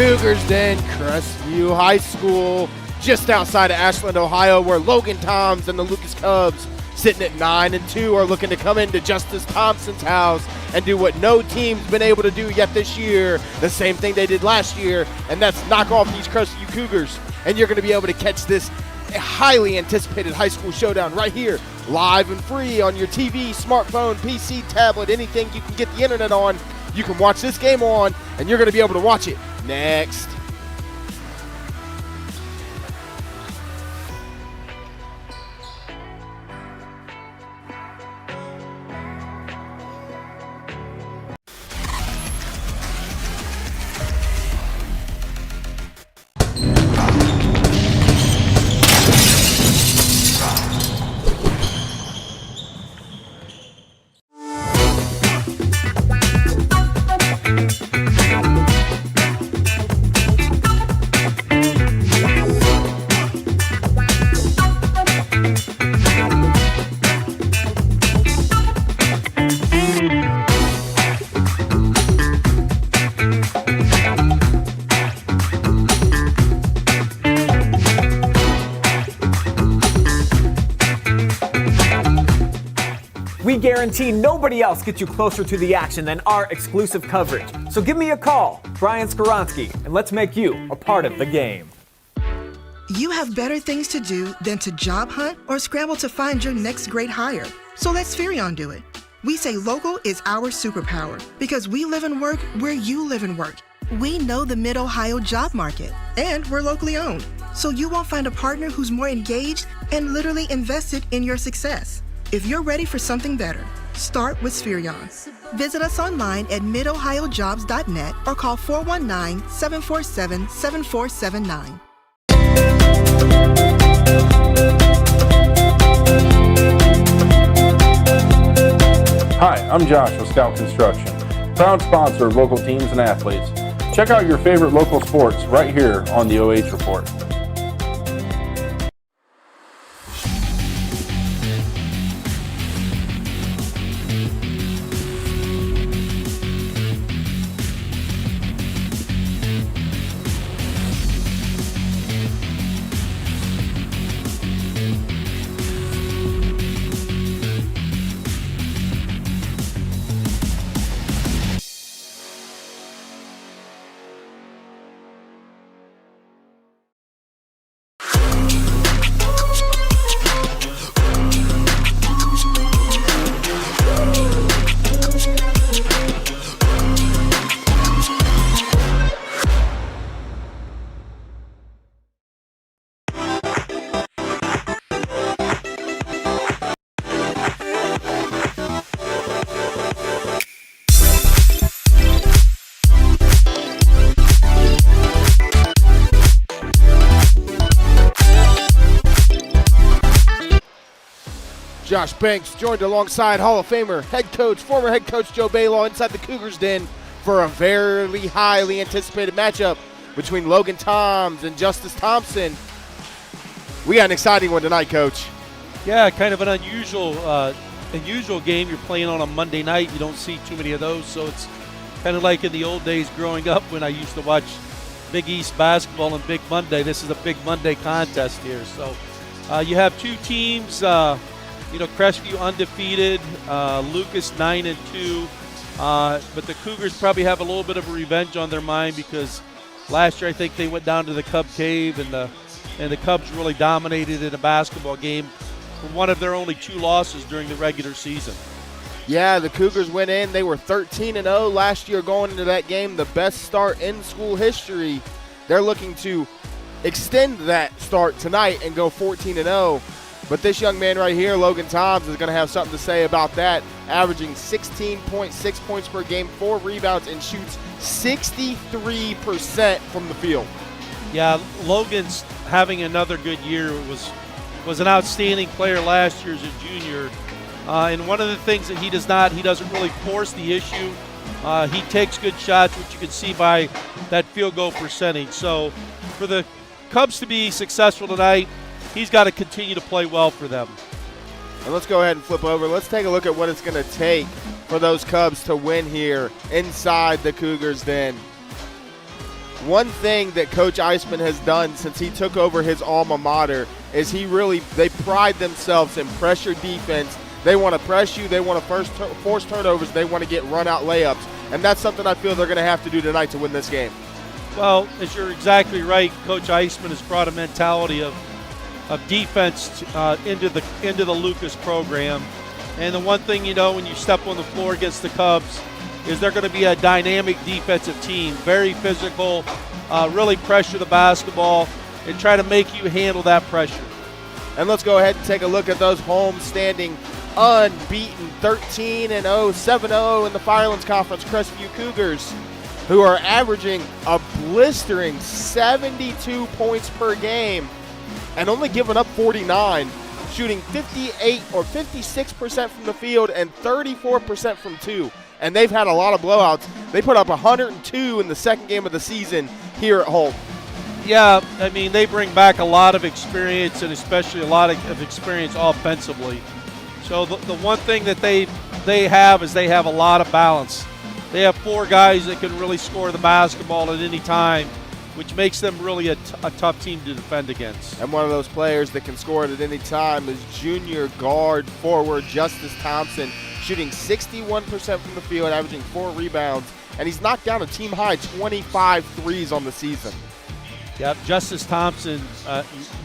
Cougars Den, Crestview High School, just outside of Ashland, Ohio, where Logan Toms and the Lucas Cubs, sitting at 9-2, are looking to come into Justice Thomspon's house and do what no team's been able to do yet this year, the same thing they did last year, and that's knock off these Crestview Cougars. And you're going to be able to catch this highly anticipated high school showdown right here, live and free on your TV, smartphone, PC, tablet, anything you can get the internet on. You can watch this game on, and you're going to be able to watch it next. We guarantee nobody else gets you closer to the action than our exclusive coverage. So give me a call, Brian Skoronsky, and let's make you a part of the game. You have better things to do than to job hunt or scramble to find your next great hire. So let Spherion do it. We say local is our superpower because we live and work where you live and work. We know the Mid-Ohio job market, and we're locally owned. So you won't find a partner who's more engaged and literally invested in your success. If you're ready for something better, start with Spherion. Visit us online at midohiojobs.net or call 419-747-7479. Hi, I'm Josh with Scout Construction, proud sponsor of local teams and athletes. Check out your favorite local sports right here on the OH Report. Josh Banks joined alongside Hall of Famer former head coach Joe Balogh inside the Cougars den for a very highly anticipated matchup between Logan Toms and Justice Thomspon. We got an exciting one tonight, Coach. Yeah, kind of an unusual game. You're playing on a Monday night. You don't see too many of those, so it's kind of like in the old days growing up when I used to watch Big East basketball and Big Monday. This is a Big Monday contest here. So you have two teams. Crestview undefeated, Lucas 9-2, but the Cougars probably have a little bit of a revenge on their mind because last year I think they went down to the Cub Cave and the Cubs really dominated in a basketball game for one of their only 2 losses during the regular season. Yeah, the Cougars went in. They were 13-0 last year going into that game, the best start in school history. They're looking to extend that start tonight and go 14-0. But this young man right here, Logan Toms, is going to have something to say about that, averaging 16.6 points per game, 4 rebounds, and shoots 63% from the field. Yeah, Logan's having another good year. Was an outstanding player last year as a junior. And one of the things that he doesn't really force the issue. He takes good shots, which you can see by that field goal percentage. So for the Cubs to be successful tonight, he's got to continue to play well for them. And let's go ahead and flip over. Let's take a look at what it's going to take for those Cubs to win here inside the Cougars den. One thing that Coach Eisman has done since he took over his alma mater is they pride themselves in pressure defense. They want to press you. They want to force turnovers. They want to get run-out layups. And that's something I feel they're going to have to do tonight to win this game. Well, as you're exactly right, Coach Eisman has brought a mentality of defense into the Lucas program. And the one thing when you step on the floor against the Cubs is they're going to be a dynamic defensive team, very physical, really pressure the basketball and try to make you handle that pressure. And let's go ahead and take a look at those home-standing, unbeaten 13-0, 7-0 in the Firelands Conference Crestview Cougars, who are averaging a blistering 72 points per game and only giving up 49, shooting 58 or 56% from the field and 34% from 2. And they've had a lot of blowouts. They put up 102 in the second game of the season here at home. Yeah, I mean, they bring back a lot of experience and especially a lot of experience offensively. So the one thing that they have is they have a lot of balance. They have 4 guys that can really score the basketball at any time, which makes them really a tough team to defend against. And one of those players that can score it at any time is junior guard forward Justice Thomspon, shooting 61% from the field, averaging 4 rebounds, and he's knocked down a team-high 25 threes on the season. Yep, Justice Thomspon,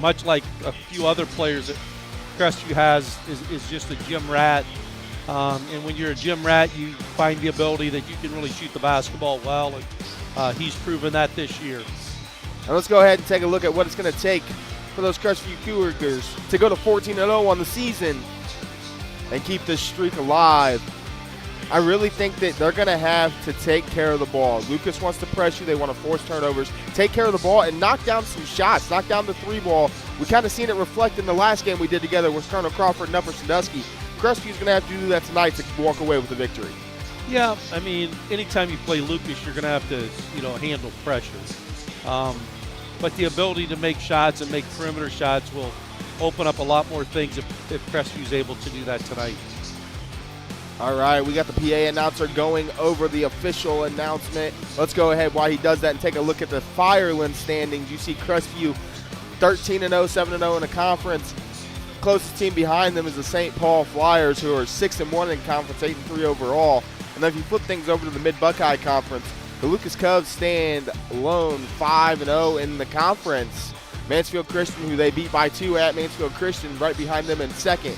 much like a few other players that Crestview has, is just a gym rat. And when you're a gym rat, you find the ability that you can really shoot the basketball well, and he's proven that this year. And let's go ahead and take a look at what it's going to take for those Crestview Cougars to go to 14-0 on the season and keep this streak alive. I really think that they're going to have to take care of the ball. Lucas wants to press you. They want to force turnovers, take care of the ball, and knock down some shots, knock down the 3-ball. We kind of seen it reflect in the last game we did together with Colonel Crawford and Upper Sandusky. Crestview's going to have to do that tonight to walk away with the victory. Yeah, I mean, anytime you play Lucas, you're going to have to, handle pressure. But the ability to make shots and make perimeter shots will open up a lot more things if Crestview's able to do that tonight. All right, we got the PA announcer going over the official announcement. Let's go ahead while he does that and take a look at the Firelands standings. You see Crestview 13-0, 7-0 in the conference. Closest team behind them is the St. Paul Flyers, who are 6-1 in conference, 8-3 overall. And then if you flip things over to the Mid-Buckeye Conference, the Lucas Cubs stand alone 5-0 in the conference. Mansfield Christian, who they beat by 2 at Mansfield Christian, right behind them in second.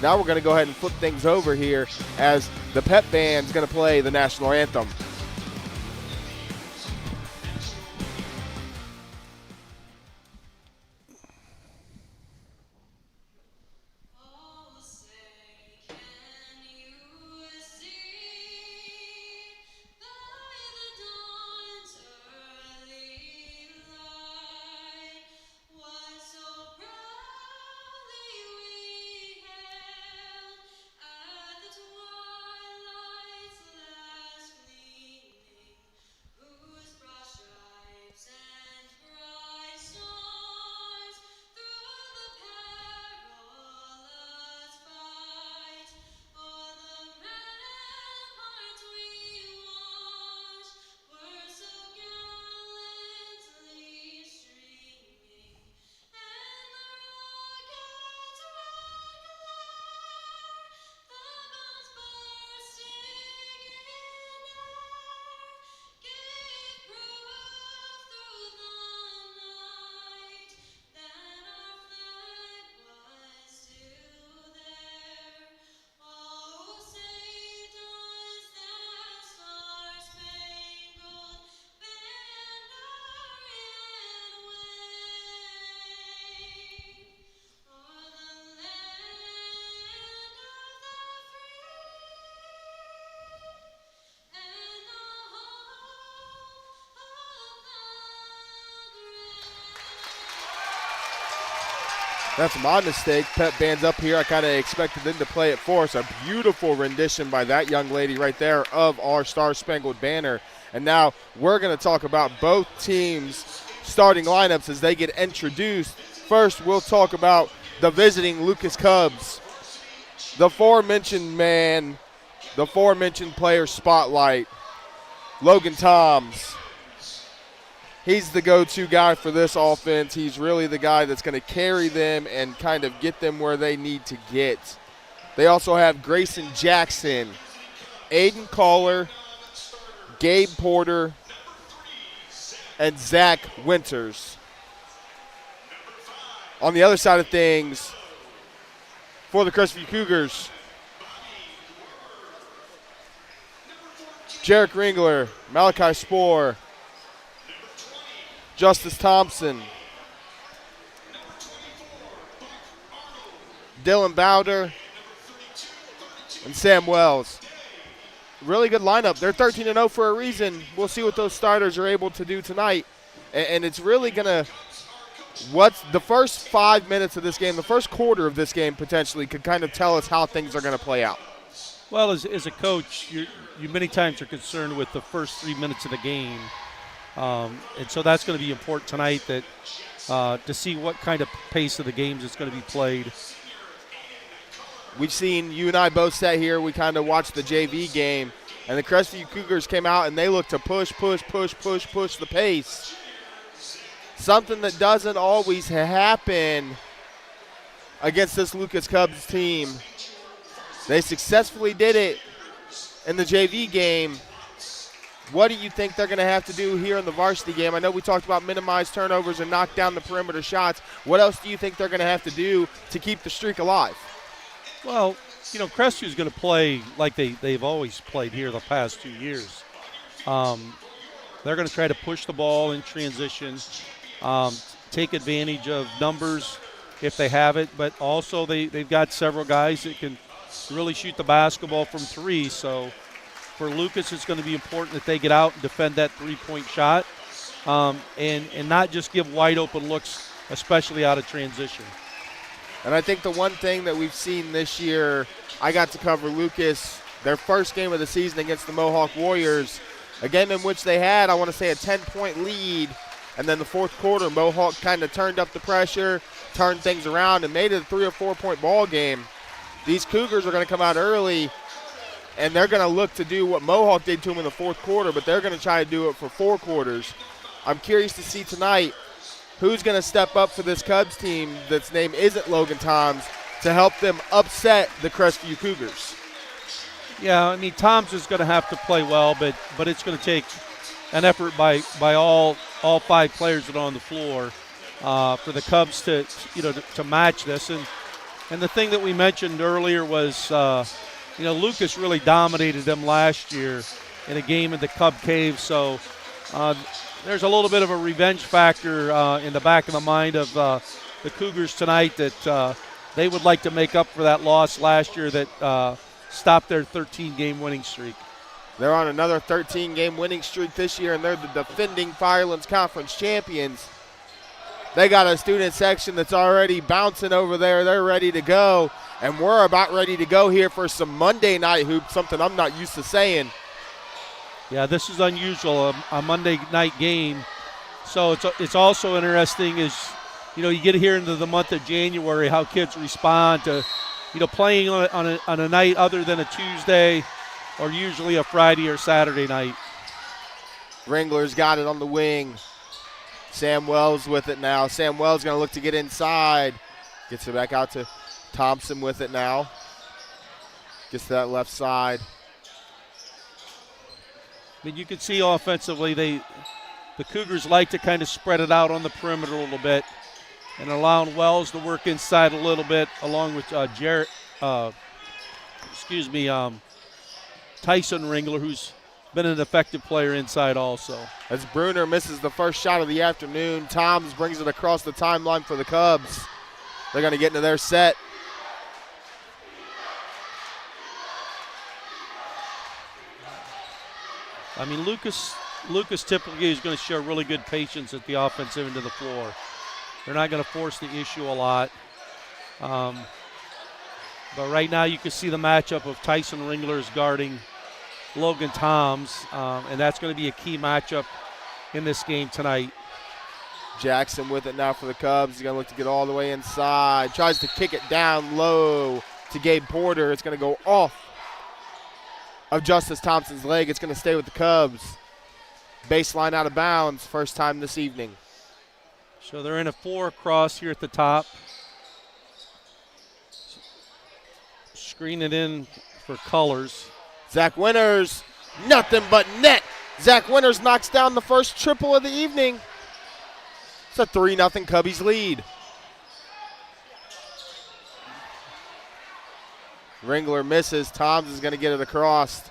Now we're going to go ahead and flip things over here as the pep band's going to play the national anthem. That's my mistake. Pep band's up here. I kind of expected them to play it for us. A beautiful rendition by that young lady right there of our Star Spangled Banner. And now we're going to talk about both teams' starting lineups as they get introduced. First, we'll talk about the visiting Lucas Cubs. The aforementioned man, the aforementioned player spotlight, Logan Toms. He's the go-to guy for this offense. He's really the guy that's going to carry them and kind of get them where they need to get. They also have Grayson Jackson, Aiden Caller, Gabe Porter, and Zach Winters. On the other side of things, for the Crestview Cougars, Jarek Ringler, Malachi Spoor, Justice Thompson, Dylan Bowder, and Sam Wells. Really good lineup. They're 13-0 for a reason. We'll see what those starters are able to do tonight. And it's really going to – what's the first 5 minutes of this game, the first quarter of this game potentially could kind of tell us how things are going to play out. Well, as a coach, you many times are concerned with the first 3 minutes of the game. And so that's going to be important tonight that to see what kind of pace of the games is going to be played. We've seen, you and I both sat here, we kind of watched the JV game, and the Crestview Cougars came out and they looked to push the pace. Something that doesn't always happen against this Lucas Cubs team. They successfully did it in the JV game. What do you think they're going to have to do here in the varsity game? I know we talked about minimize turnovers and knock down the perimeter shots. What else do you think they're going to have to do to keep the streak alive? Well, you know, Crestview's going to play like they've always played here the past 2 years. They're going to try to push the ball in transition, take advantage of numbers if they have it, but also they've got several guys that can really shoot the basketball from three. So for Lucas, it's going to be important that they get out and defend that three-point shot and not just give wide open looks, especially out of transition. And I think the one thing that we've seen this year, I got to cover Lucas, their first game of the season against the Mohawk Warriors, a game in which they had, I want to say, a 10-point lead. And then the fourth quarter, Mohawk kind of turned up the pressure, turned things around, and made it a 3 or 4 point ball game. These Cougars are going to come out early, and they're going to look to do what Mohawk did to them in the fourth quarter, but they're going to try to do it for 4 quarters. I'm curious to see tonight who's going to step up for this Cubs team that's name isn't Logan Toms to help them upset the Crestview Cougars. Yeah, I mean, Toms is going to have to play well, but it's going to take an effort by all 5 players that are on the floor. for the Cubs to match this. And the thing that we mentioned earlier was, Lucas really dominated them last year in a game in the Cub Cave. So there's a little bit of a revenge factor in the back of the mind of the Cougars tonight that they would like to make up for that loss last year that stopped their 13-game winning streak. They're on another 13-game winning streak this year, and they're the defending Firelands Conference champions. They got a student section that's already bouncing over there. They're ready to go, and we're about ready to go here for some Monday night hoops, something I'm not used to saying. Yeah, this is unusual, a Monday night game. So it's also interesting is, you get here into the month of January, how kids respond to, playing on a night other than a Tuesday or usually a Friday or Saturday night. Ringler's got it on the wing. Sam Wells with it now. Sam Wells going to look to get inside. Gets it back out to Thompson with it now. Gets to that left side. I mean, you can see offensively the Cougars like to kind of spread it out on the perimeter a little bit and allowing Wells to work inside a little bit along with Tyson Ringler, who's been an effective player inside also. As Bruner misses the first shot of the afternoon, Toms brings it across the timeline for the Cubs. They're going to get into their set. I mean, Lucas typically is going to show really good patience at the offensive end of the floor. They're not going to force the issue a lot. But right now you can see the matchup of Tyson Ringler is guarding Logan Toms, and that's going to be a key matchup in this game tonight. Jackson with it now for the Cubs. He's going to look to get all the way inside. Tries to kick it down low to Gabe Porter. It's going to go off of Justice Thompson's leg. It's going to stay with the Cubs. Baseline out of bounds, first time this evening. So they're in a 4 across here at the top. Screen it in for Colors. Zach Winters, nothing but net. Zach Winters knocks down the first triple of the evening. It's a 3-0 Cubbies lead. Ringler misses. Toms is going to get it across.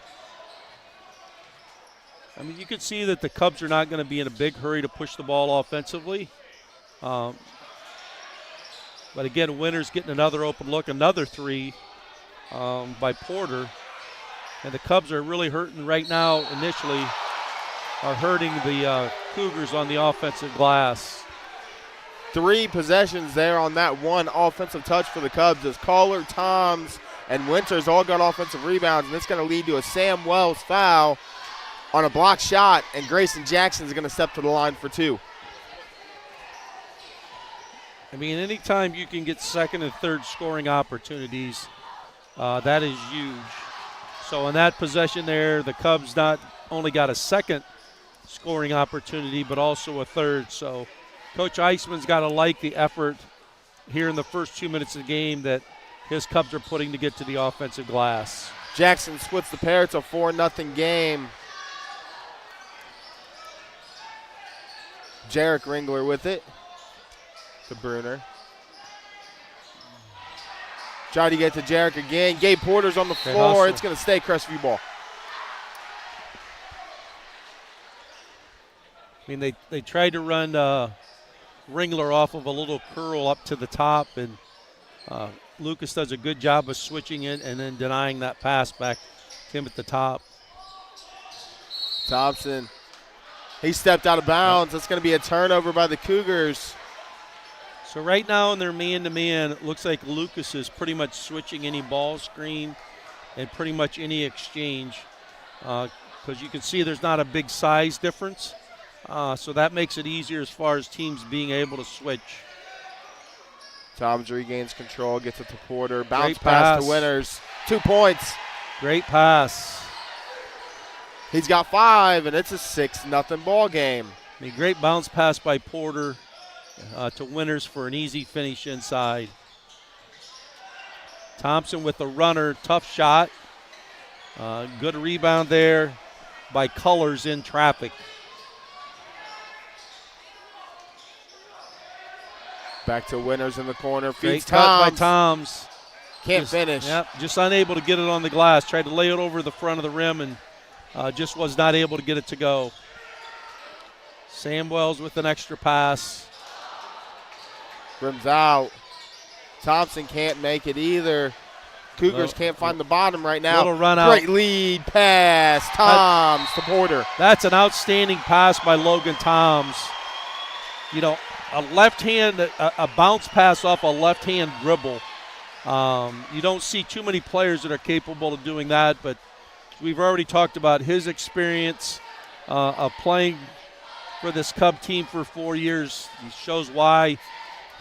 I mean, you can see that the Cubs are not going to be in a big hurry to push the ball offensively. But again, Winters getting another open look, another 3 by Porter. And the Cubs are really hurting right now, initially, are hurting the Cougars on the offensive glass. 3 possessions there on that one offensive touch for the Cubs as Caller, Toms, and Winters all got offensive rebounds, and it's going to lead to a Sam Wells foul on a blocked shot, and Grayson Jackson is going to step to the line for 2. I mean, anytime you can get second and third scoring opportunities, that is huge. So in that possession there, the Cubs not only got a second scoring opportunity, but also a third. So Coach Eisman's got to like the effort here in the first 2 minutes of the game that his Cubs are putting to get to the offensive glass. Jackson splits the pair. It's a 4-0 game. Jarek Ringler with it to Bruner. Try to get to Jarek again. Gabe Porter's on the floor. It's going to stay Crestview ball. I mean, they tried to run Ringler off of a little curl up to the top, and Lucas does a good job of switching it and then denying that pass back to him at the top. Thompson, he stepped out of bounds. That's going to be a turnover by the Cougars. So right now in their man-to-man, it looks like Lucas is pretty much switching any ball screen and pretty much any exchange because you can see there's not a big size difference. So that makes it easier as far as teams being able to switch. Toms regains control, gets it to Porter. Bounce pass to Winters. 2 points. Great pass. He's got 5, and it's a 6-0 ball game. I mean, great bounce pass by Porter to Winters for an easy finish inside. Thompson with the runner, tough shot. Good rebound there by Colors in traffic. Back to Winters in the corner. Great Feeds cut by Toms. Toms. Can't finish. Yep, just unable to get it on the glass. Tried to lay it over the front of the rim and just was not able to get it to go. Sam Wells with an extra pass. Rims out. Thompson can't make it either. Cougars can't find the bottom right now. Little run out. Great lead pass. Toms to Porter. That's an outstanding pass by Logan Toms. You know, a left hand, a bounce pass off a left-hand dribble. You don't see too many players that are capable of doing that, but we've already talked about his experience of playing for this Cub team for 4 years. He shows why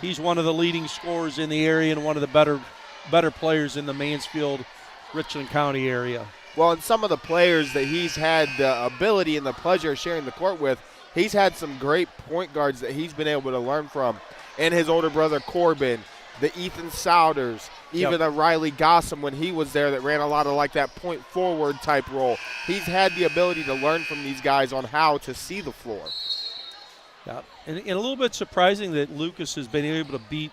he's one of the leading scorers in the area and one of the better players in the Mansfield, Richland County area. Well, and some of the players that he's had the ability and the pleasure of sharing the court with, he's had some great point guards that he's been able to learn from. And his older brother Corbin, the Ethan Souders, even a Riley Gossam when he was there that ran a lot of like that point forward type role. He's had the ability to learn from these guys on how to see the floor. Yeah, and a little bit surprising that Lucas has been able to beat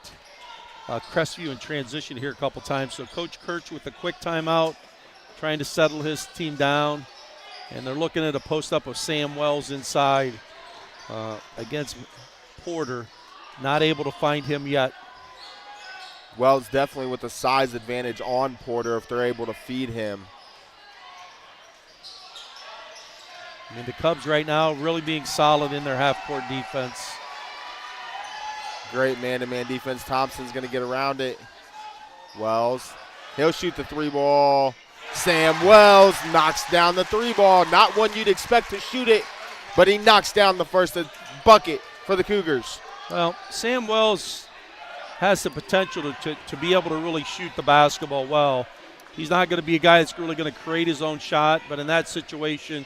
Crestview in transition here a couple times. So Coach Kirch with a quick timeout, trying to settle his team down. And they're looking at a post-up of Sam Wells inside against Porter. Not able to find him yet. Wells definitely with a size advantage on Porter if they're able to feed him. I mean, the Cubs right now really being solid in their half-court defense. Great man-to-man defense. Thompson's going to get around it. Wells, he'll shoot the three ball. Sam Wells knocks down the three ball. Not one you'd expect to shoot it, but he knocks down the first bucket for the Cougars. Well, Sam Wells has the potential to be able to really shoot the basketball well. He's not going to be a guy that's really going to create his own shot, but in that situation,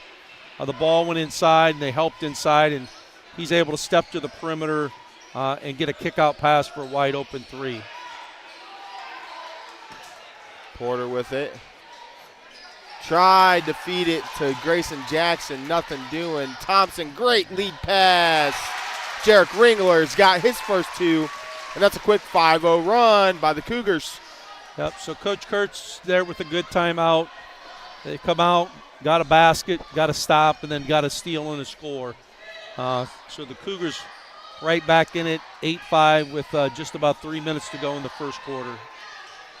the ball went inside and they helped inside, and he's able to step to the perimeter and get a kick-out pass for a wide-open three. Porter with it. Tried to feed it to Grayson Jackson, nothing doing. Thompson, great lead pass. Jarek Ringler's got his first two, and that's a quick 5-0 run by the Cougars. Yep, so Coach Kurtz there with a good timeout. They come out, got a basket, got a stop, and then got a steal and a score. So the Cougars right back in it, 8-5 with just about 3 minutes to go in the first quarter.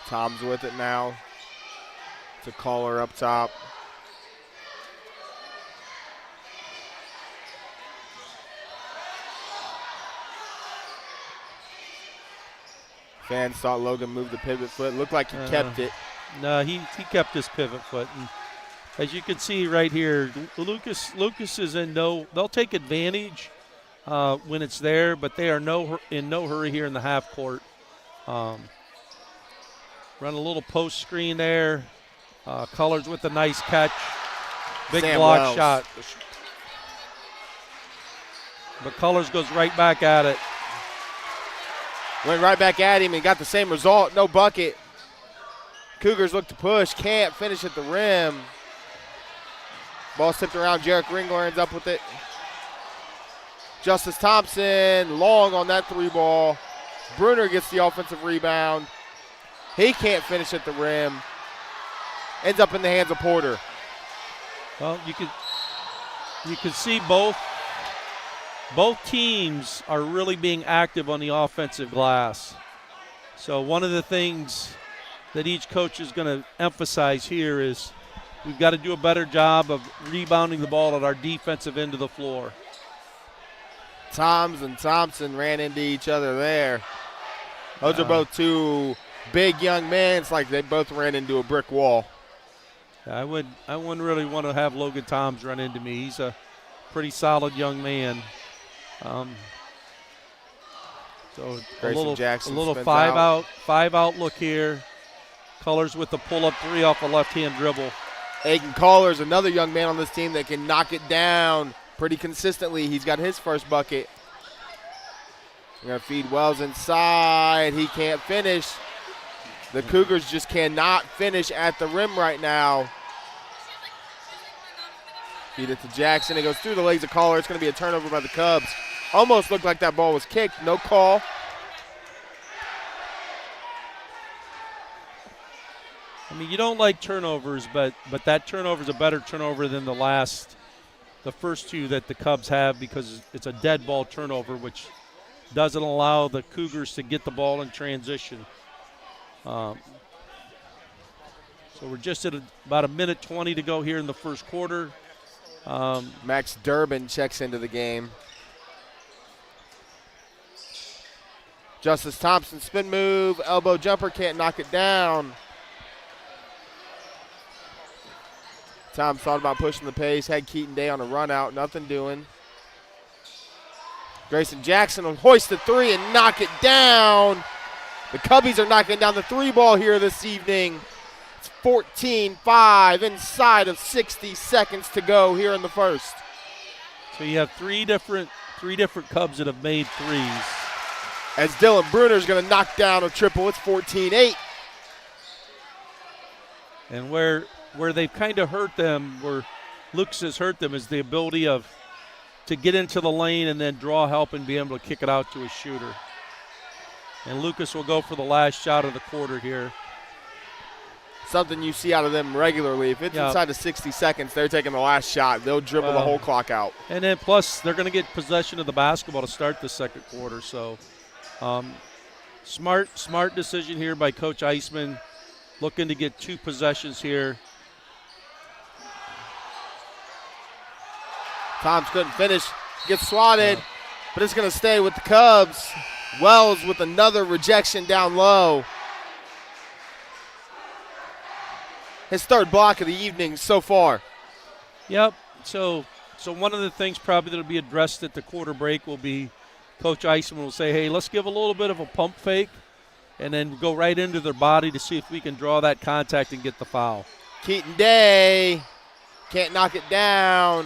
Tom's with it now. To Caller up top. Fans thought Logan moved the pivot foot. Looked like he kept it. No, he kept his pivot foot. And as you can see right here, Lucas is in they'll take advantage when it's there, but they are in no hurry here in the half court. Run a little post screen there. Colors with a nice catch. Big Sam block Wells. shot. But Colors goes right back at it. Went right back at him and got the same result. No bucket. Cougars look to push. Can't finish at the rim. Ball tipped around. Jarek Ringler ends up with it. Justice Thomspon long on that three ball. Bruner gets the offensive rebound. He can't finish at the rim. Ends up in the hands of Porter. Well, you can see both teams are really being active on the offensive glass. So one of the things that each coach is going to emphasize here is we've got to do a better job of rebounding the ball at our defensive end of the floor. Toms and Thompson ran into each other there. Those are both two big young men. It's like they both ran into a brick wall. I wouldn't really want to have Logan Toms run into me. He's a pretty solid young man. So a little five out look here. Colors with the pull-up three off a left-hand dribble. Aiken Collar's another young man on this team that can knock it down pretty consistently. He's got his first bucket. We're going to feed Wells inside. He can't finish. The Cougars just cannot finish at the rim right now. Feed it to Jackson. It goes through the legs of Collar. It's going to be a turnover by the Cubs. Almost looked like that ball was kicked. No call. mean, you don't like turnovers, but that turnover is a better turnover than the first two that the Cubs have, because it's a dead ball turnover, which doesn't allow the Cougars to get the ball in transition. So we're just at about a minute 20 to go here in the first quarter. Max Durbin checks into the game. Justice Thomspon spin move, elbow jumper, can't knock it down. Tom thought about pushing the pace, had Keaton Day on a run out, nothing doing. Grayson Jackson will hoist the three and knock it down. The Cubbies are knocking down the three ball here this evening. It's 14-5 inside of 60 seconds to go here in the first. So you have three different Cubs that have made threes. As Dylan Bruner's going to knock down a triple, it's 14-8. And where they've kind of hurt them, where Lucas has hurt them, is the ability to get into the lane and then draw help and be able to kick it out to a shooter. And Lucas will go for the last shot of the quarter here. Something you see out of them regularly. If it's inside of 60 seconds, they're taking the last shot. They'll dribble the whole clock out. And then plus they're going to get possession of the basketball to start the second quarter. So smart decision here by Coach Eisman, looking to get two possessions here. Toms couldn't finish, gets swatted, but it's going to stay with the Cubs. Wells with another rejection down low. His third block of the evening so far. Yep. So one of the things probably that will be addressed at the quarter break will be Coach Eisman will say, hey, let's give a little bit of a pump fake and then go right into their body to see if we can draw that contact and get the foul. Keaton Day can't knock it down.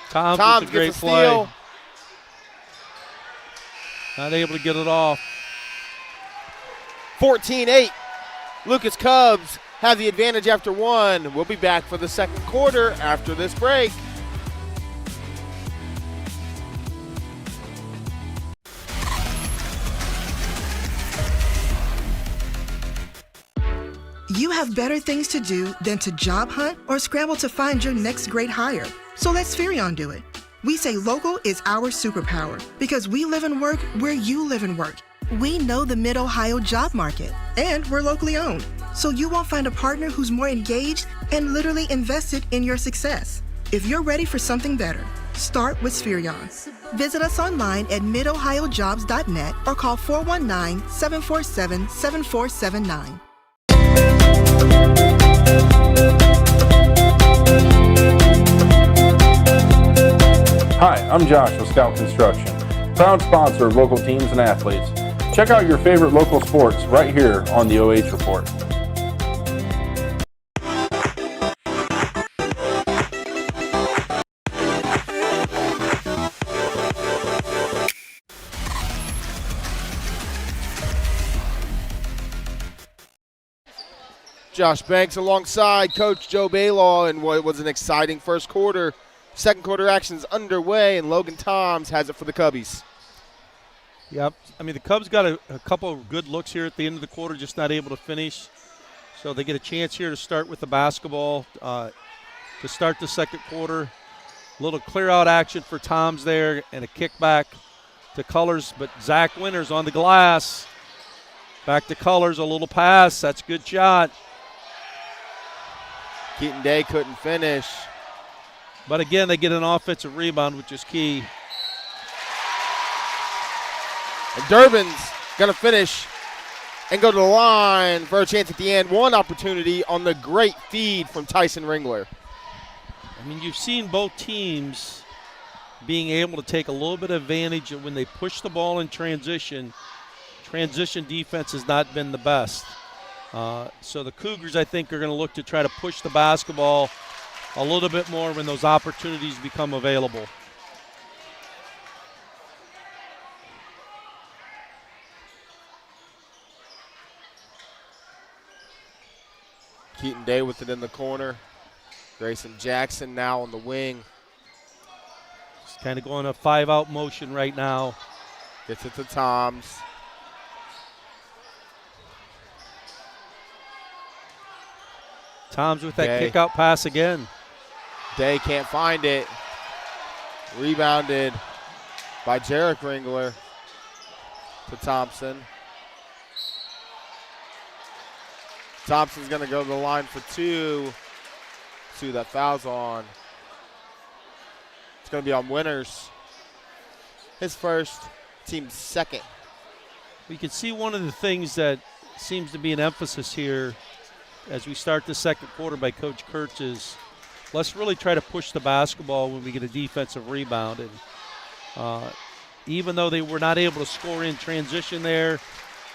Toms with a great play. Steal. Not able to get it off. 14-8. Lucas Cubs have the advantage after one. We'll be back for the second quarter after this break. You have better things to do than to job hunt or scramble to find your next great hire. So let Spherion do it. We say local is our superpower because we live and work where you live and work. We know the Mid-Ohio job market, and we're locally owned. So you won't find a partner who's more engaged and literally invested in your success. If you're ready for something better, start with Spherion. Visit us online at midohiojobs.net or call 419-747-7479. Hi, I'm Josh with Scout Construction, proud sponsor of local teams and athletes. Check out your favorite local sports right here on the OH Report. Josh Banks alongside Coach Joe Balogh in what was an exciting first quarter. Second quarter action's underway, and Logan Toms has it for the Cubbies. Yep. I mean, the Cubs got a couple of good looks here at the end of the quarter, just not able to finish. So they get a chance here to start with the basketball to start the second quarter. A little clear-out action for Toms there and a kickback to Colors, but Zach Winters on the glass. Back to Colors, a little pass. That's a good shot. Keaton Day couldn't finish. But again, they get an offensive rebound, which is key. And Durbin's going to finish and go to the line for a chance at the end. One opportunity on the great feed from Tyson Ringler. I mean, you've seen both teams being able to take a little bit of advantage of when they push the ball in transition. Transition defense has not been the best. So the Cougars, I think, are going to look to try to push the basketball a little bit more when those opportunities become available. Keaton Day with it in the corner. Grayson Jackson now on the wing. Just kind of going a 5-out motion right now. Gets it to Toms. Toms with that Day. kick-out pass again. Day can't find it. Rebounded by Jarek Ringler to Thompson. Thompson's going to go to the line for 2. See that foul's on. It's going to be on Winters. His first, team's second. We can see one of the things that seems to be an emphasis here as we start the second quarter by Coach Kurtz is let's really try to push the basketball when we get a defensive rebound. And even though they were not able to score in transition there,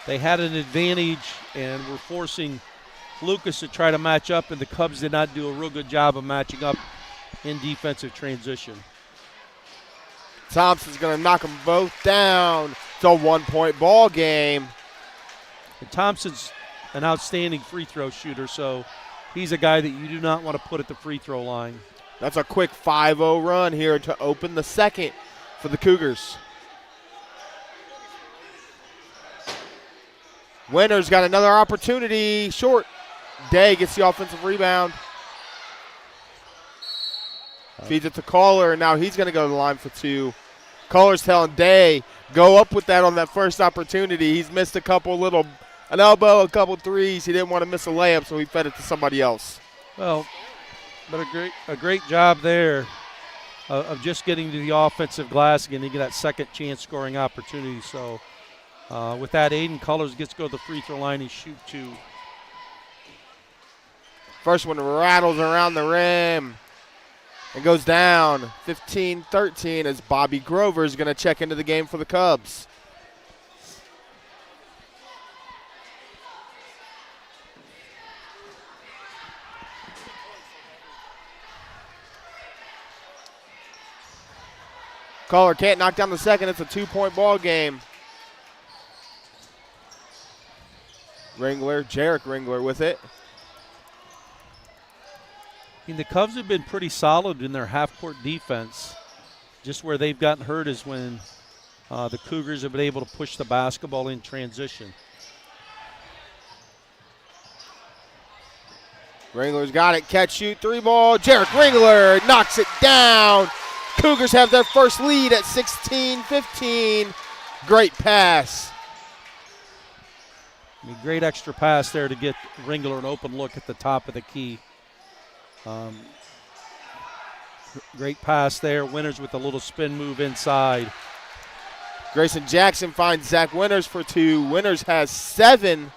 they had an advantage and were forcing Lucas to try to match up, and the Cubs did not do a real good job of matching up in defensive transition. Thompson's going to knock them both down. It's a 1-point ball game. And Thompson's an outstanding free throw shooter, so he's a guy that you do not want to put at the free throw line. That's a quick 5-0 run here to open the second for the Cougars. Winters got another opportunity. Short. Day gets the offensive rebound. Feeds it to Kohler, and now he's going to go to the line for 2. Kohler's telling Day, go up with that on that first opportunity. He's missed an elbow, a couple threes. He didn't want to miss a layup, so he fed it to somebody else. Well, but a great job there of just getting to the offensive glass again. He get that second chance scoring opportunity. So with that, Aiden Colors gets to go to the free throw line and shoot 2. First one rattles around the rim and goes down 15-13 as Bobby Grover is going to check into the game for the Cubs. Kohler can't knock down the second. It's a 2-point ball game. Jarek Ringler with it. I mean, the Cubs have been pretty solid in their half-court defense. Just where they've gotten hurt is when the Cougars have been able to push the basketball in transition. Ringler's got it. Catch, shoot, 3 ball. Jarek Ringler knocks it down. Cougars have their first lead at 16-15. Great pass. I mean, great extra pass there to get Ringler an open look at the top of the key. Great pass there. Winters with a little spin move inside. Grayson Jackson finds Zach Winters for 2. Winters has 7.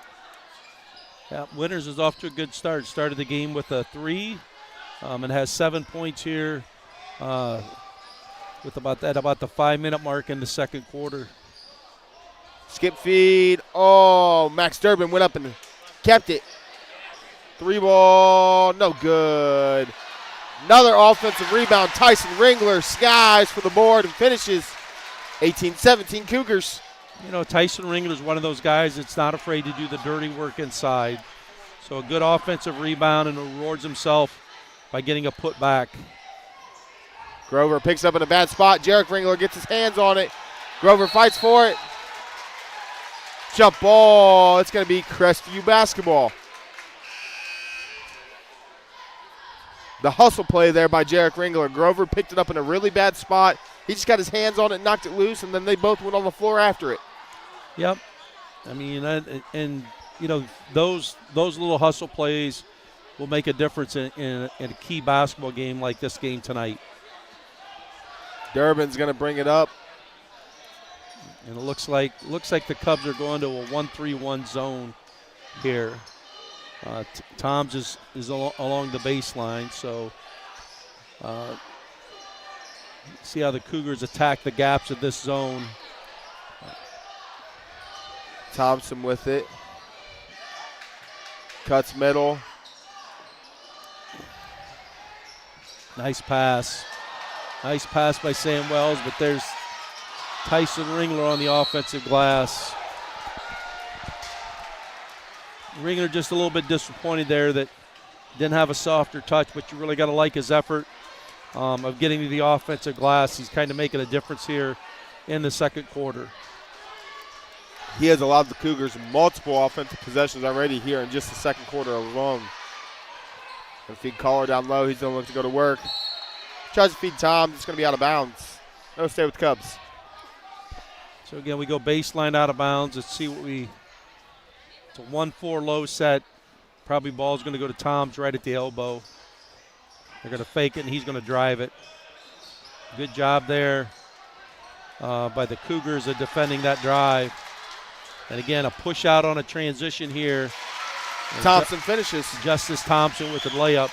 Yeah, Winters is off to a good start. Started the game with a 3 and has 7 points here with about the 5-minute mark in the second quarter. Skip feed. Oh, Max Durbin went up and kept it. 3 ball, no good. Another offensive rebound. Tyson Ringler skies for the board and finishes 18-17 Cougars. You know, Tyson Ringler is one of those guys that's not afraid to do the dirty work inside. So a good offensive rebound and rewards himself by getting a putback. Grover picks up in a bad spot. Jarek Ringler gets his hands on it. Grover fights for it. Jump ball. It's going to be Crestview basketball. The hustle play there by Jarek Ringler. Grover picked it up in a really bad spot. He just got his hands on it, knocked it loose, and then they both went on the floor after it. Yep. I mean, and you know, those little hustle plays will make a difference in a key basketball game like this game tonight. Durbin's going to bring it up. And it looks like the Cubs are going to a 1-3-1 zone here. Toms is along the baseline, so see how the Cougars attack the gaps of this zone. Thompson with it. Cuts middle. Nice pass. Nice pass by Sam Wells, but there's Tyson Ringler on the offensive glass. Ringler just a little bit disappointed there that didn't have a softer touch, but you really got to like his effort of getting to the offensive glass. He's kind of making a difference here in the second quarter. He has allowed the Cougars multiple offensive possessions already here in just the second quarter alone. Gonna feed Caller down low. He's gonna look to go to work. Tries to feed Tom. It's gonna be out of bounds. No, stay with the Cubs. So again, we go baseline out of bounds. Let's see what it's a 1-4 low set. Probably ball's gonna go to Toms right at the elbow. They're gonna fake it and he's gonna drive it. Good job there by the Cougars of defending that drive. And again, a push out on a transition here. Thompson finishes. Justice Thomspon with the layup.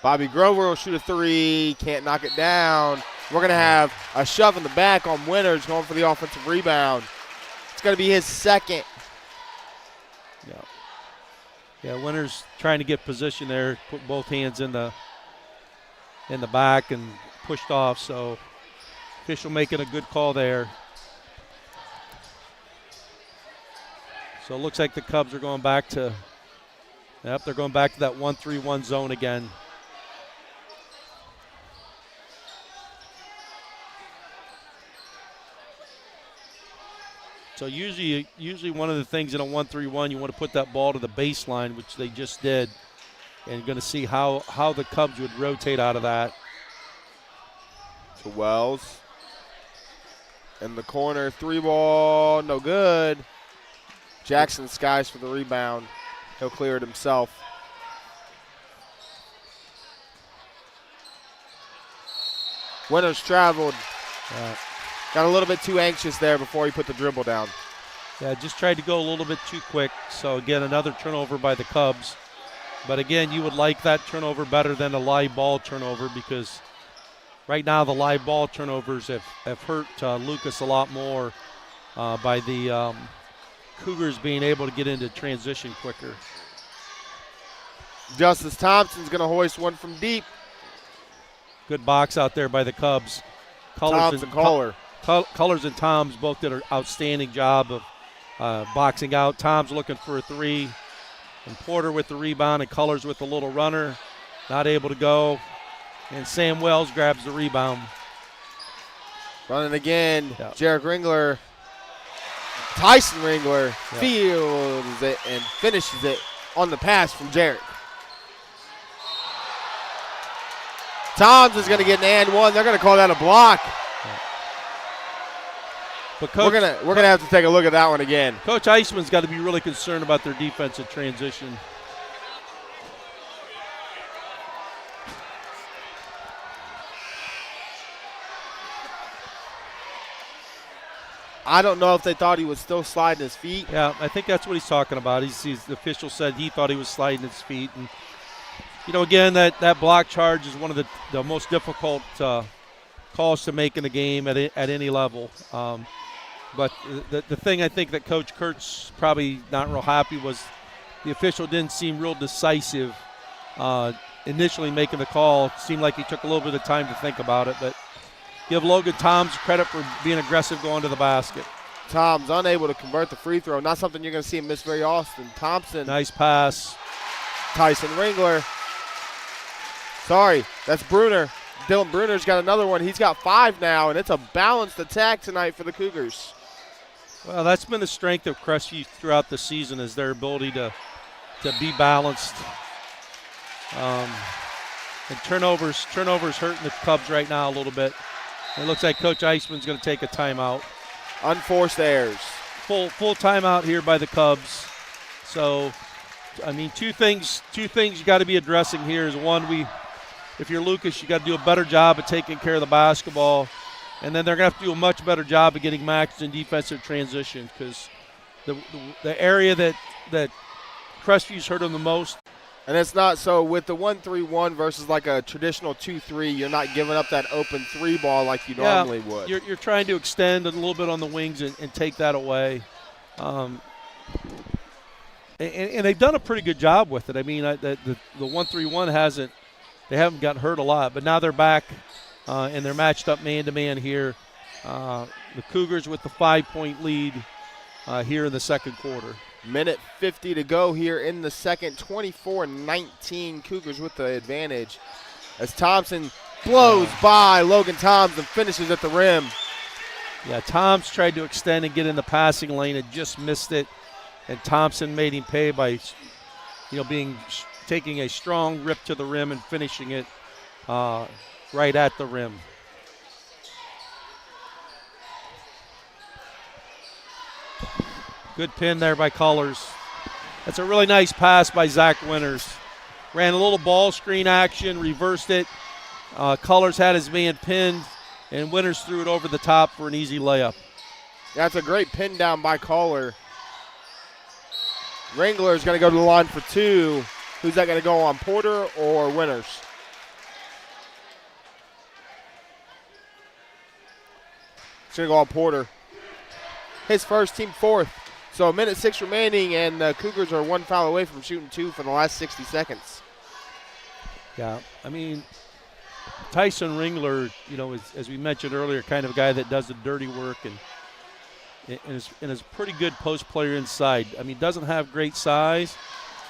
Bobby Grover will shoot a three. Can't knock it down. We're going to have a shove in the back on Winters going for the offensive rebound. It's going to be his second. Yeah, Winters trying to get position there. Put both hands in the back and pushed off. So official making a good call there. So it looks like the Cubs are going back to, they're going back to that 1-3-1 zone again. So usually one of the things in a 1-3-1, you want to put that ball to the baseline, which they just did. And you're going to see how the Cubs would rotate out of that. To Wells. In the corner, three ball, no good. Jackson skies for the rebound. He'll clear it himself. Winters traveled. Got a little bit too anxious there before he put the dribble down. Yeah, just tried to go a little bit too quick. So, again, another turnover by the Cubs. But, again, you would like that turnover better than a live ball turnover because right now the live ball turnovers have hurt Lucas a lot more by the Cougars being able to get into transition quicker. Justice Thompson's going to hoist one from deep. Good box out there by the Cubs. Colors and Toms both did an outstanding job of boxing out. Toms looking for a three. And Porter with the rebound and Colors with the little runner. Not able to go. And Sam Wells grabs the rebound. Running again. Yep. Jarek Ringler. Tyson Ringler fields it and finishes it on the pass from Jarek. Toms is going to get an and one. They're going to call that a block. But Coach, we're gonna have to take a look at that one again. Coach Eisman's got to be really concerned about their defensive transition. I don't know if they thought he was still sliding his feet. Yeah, I think that's what he's talking about. The official said he thought he was sliding his feet. And, again, that block charge is one of the most difficult calls to make in the game at any level. But the thing I think that Coach Kurtz probably not real happy was the official didn't seem real decisive initially making the call. It seemed like he took a little bit of time to think about it. But give Logan Toms credit for being aggressive going to the basket. Toms unable to convert the free throw. Not something you're going to see him miss very often. Thompson. Nice pass. Tyson Ringler. Sorry, that's Bruner. Dylan Bruner's got another one. He's got 5 now, and it's a balanced attack tonight for the Cougars. Well, that's been the strength of Crestview throughout the season is their ability to be balanced. And turnovers hurting the Cubs right now a little bit. It looks like Coach Eisman's going to take a timeout. Unforced errors. Full timeout here by the Cubs. So, I mean, two things you got to be addressing here is one, if you're Lucas, you got to do a better job of taking care of the basketball. And then they're going to have to do a much better job of getting matched in defensive transition because the area that Crestview's hurt them the most. And it's not so with the 1-3-1 versus like a traditional 2-3, you're not giving up that open 3 ball like you normally would. You're trying to extend a little bit on the wings and take that away. And they've done a pretty good job with it. I mean, the 1-3-1 they haven't got hurt a lot, but now they're back. And they're matched up man-to-man here. The Cougars with the 5-point lead here in the second quarter. Minute 50 to go here in the second. 24-19, Cougars with the advantage. As Thompson blows by Logan Toms and finishes at the rim. Yeah, Toms tried to extend and get in the passing lane and just missed it. and Thompson made him pay by, taking a strong rip to the rim and finishing it right at the rim. Good pin there by Colors. That's a really nice pass by Zach Winters. Ran a little ball screen action, reversed it. Colors had his man pinned, and Winters threw it over the top for an easy layup. That's a great pin down by Collar. Ringler's going to go to the line for two. Who's that going to go on, Porter or Winters? It's going to go on Porter. His first, team fourth. So 1:06 remaining, and the Cougars are one foul away from shooting two for the last 60 seconds. Yeah, I mean, Tyson Ringler, as we mentioned earlier, kind of a guy that does the dirty work and is a pretty good post player inside. I mean, doesn't have great size,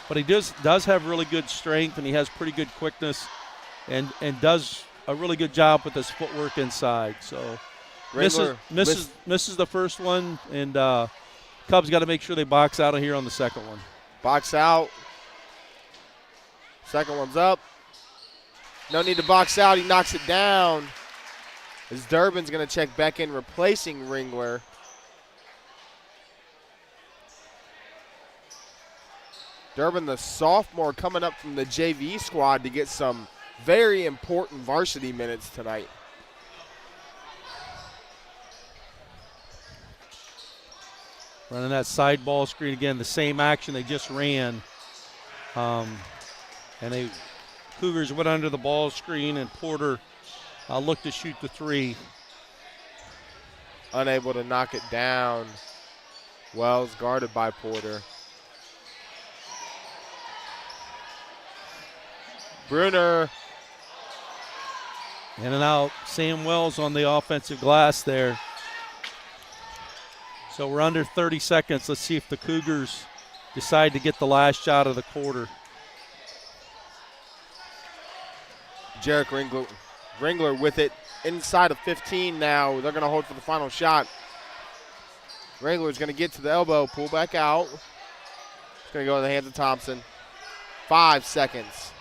but he does have really good strength, and he has pretty good quickness and does a really good job with his footwork inside. So misses the first one, and Cubs got to make sure they box out of here on the second one. Box out. Second one's up. No need to box out. He knocks it down. As Durbin's going to check back in, replacing Ringler. Durbin, the sophomore, coming up from the JV squad to get some very important varsity minutes tonight. Running that side ball screen again, the same action they just ran. And Cougars went under the ball screen, and Porter looked to shoot the three. Unable to knock it down. Wells guarded by Porter. Bruner. In and out. Sam Wells on the offensive glass there. So we're under 30 seconds. Let's see if the Cougars decide to get the last shot of the quarter. Jarek Ringler with it inside of 15 now. They're going to hold for the final shot. Ringler's going to get to the elbow, pull back out. It's going to go in the hands of Thompson. 5 seconds.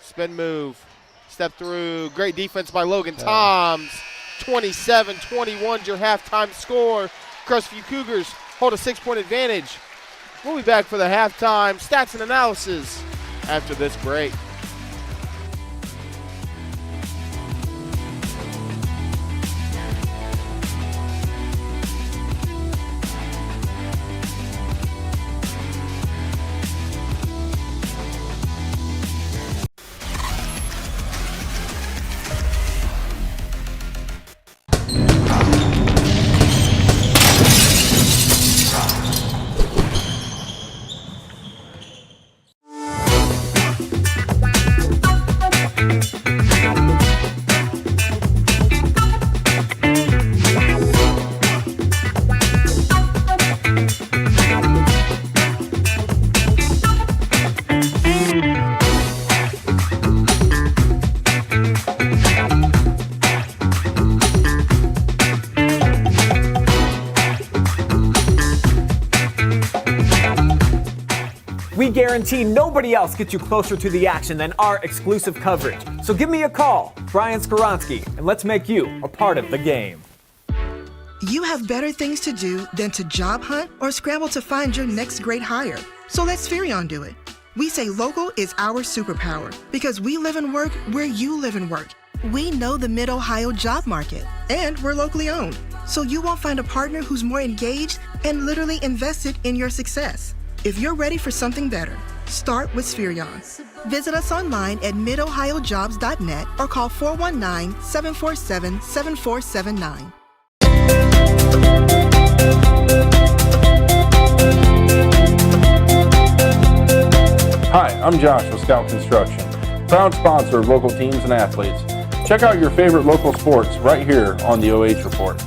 Spin move. Step through. Great defense by Logan Toms. 27-21 your halftime score. Crestview Cougars hold a 6-point advantage. We'll be back for the halftime stats and analysis after this break. We guarantee nobody else gets you closer to the action than our exclusive coverage. So give me a call, Brian Skoronsky, and let's make you a part of the game. You have better things to do than to job hunt or scramble to find your next great hire. So let Spherion do it. We say local is our superpower because we live and work where you live and work. We know the Mid-Ohio job market, and we're locally owned. So you won't find a partner who's more engaged and literally invested in your success. If you're ready for something better, start with Spherion. Visit us online at midohiojobs.net or call 419-747-7479. Hi, I'm Josh with Scout Construction, proud sponsor of local teams and athletes. Check out your favorite local sports right here on the OH Report.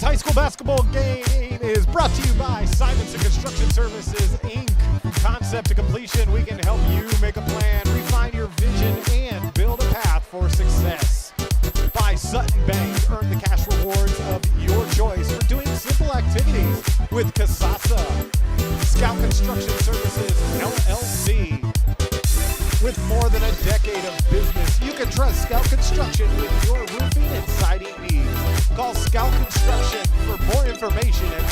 Tonight's high school basketball game is brought to you by Simonson Construction Services, Inc. Concept to completion, we can help you make a plan, refine your vision, and build a path for success. By Sutton Bank, earn the cash rewards of your choice for doing simple activities with Casasa. Scout Construction Services, LLC. With more than a decade of business, you can trust Scout Construction with your roofing and siding needs. Call Scout Construction for more information at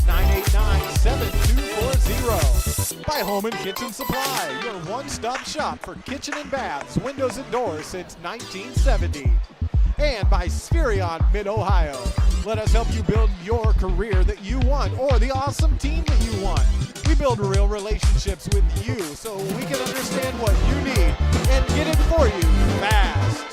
419-989-7240. By Home and Kitchen Supply, your one-stop shop for kitchen and baths, windows and doors since 1970. And by Spherion Mid-Ohio. Let us help you build your career that you want or the awesome team that you want. We build real relationships with you so we can understand what you need and get it for you fast.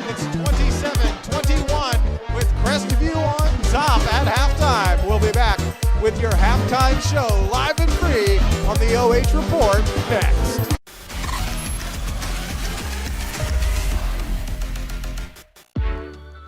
It's 27-21 with Crestview on top at halftime. We'll be back with your halftime show live and free on the OH Report next.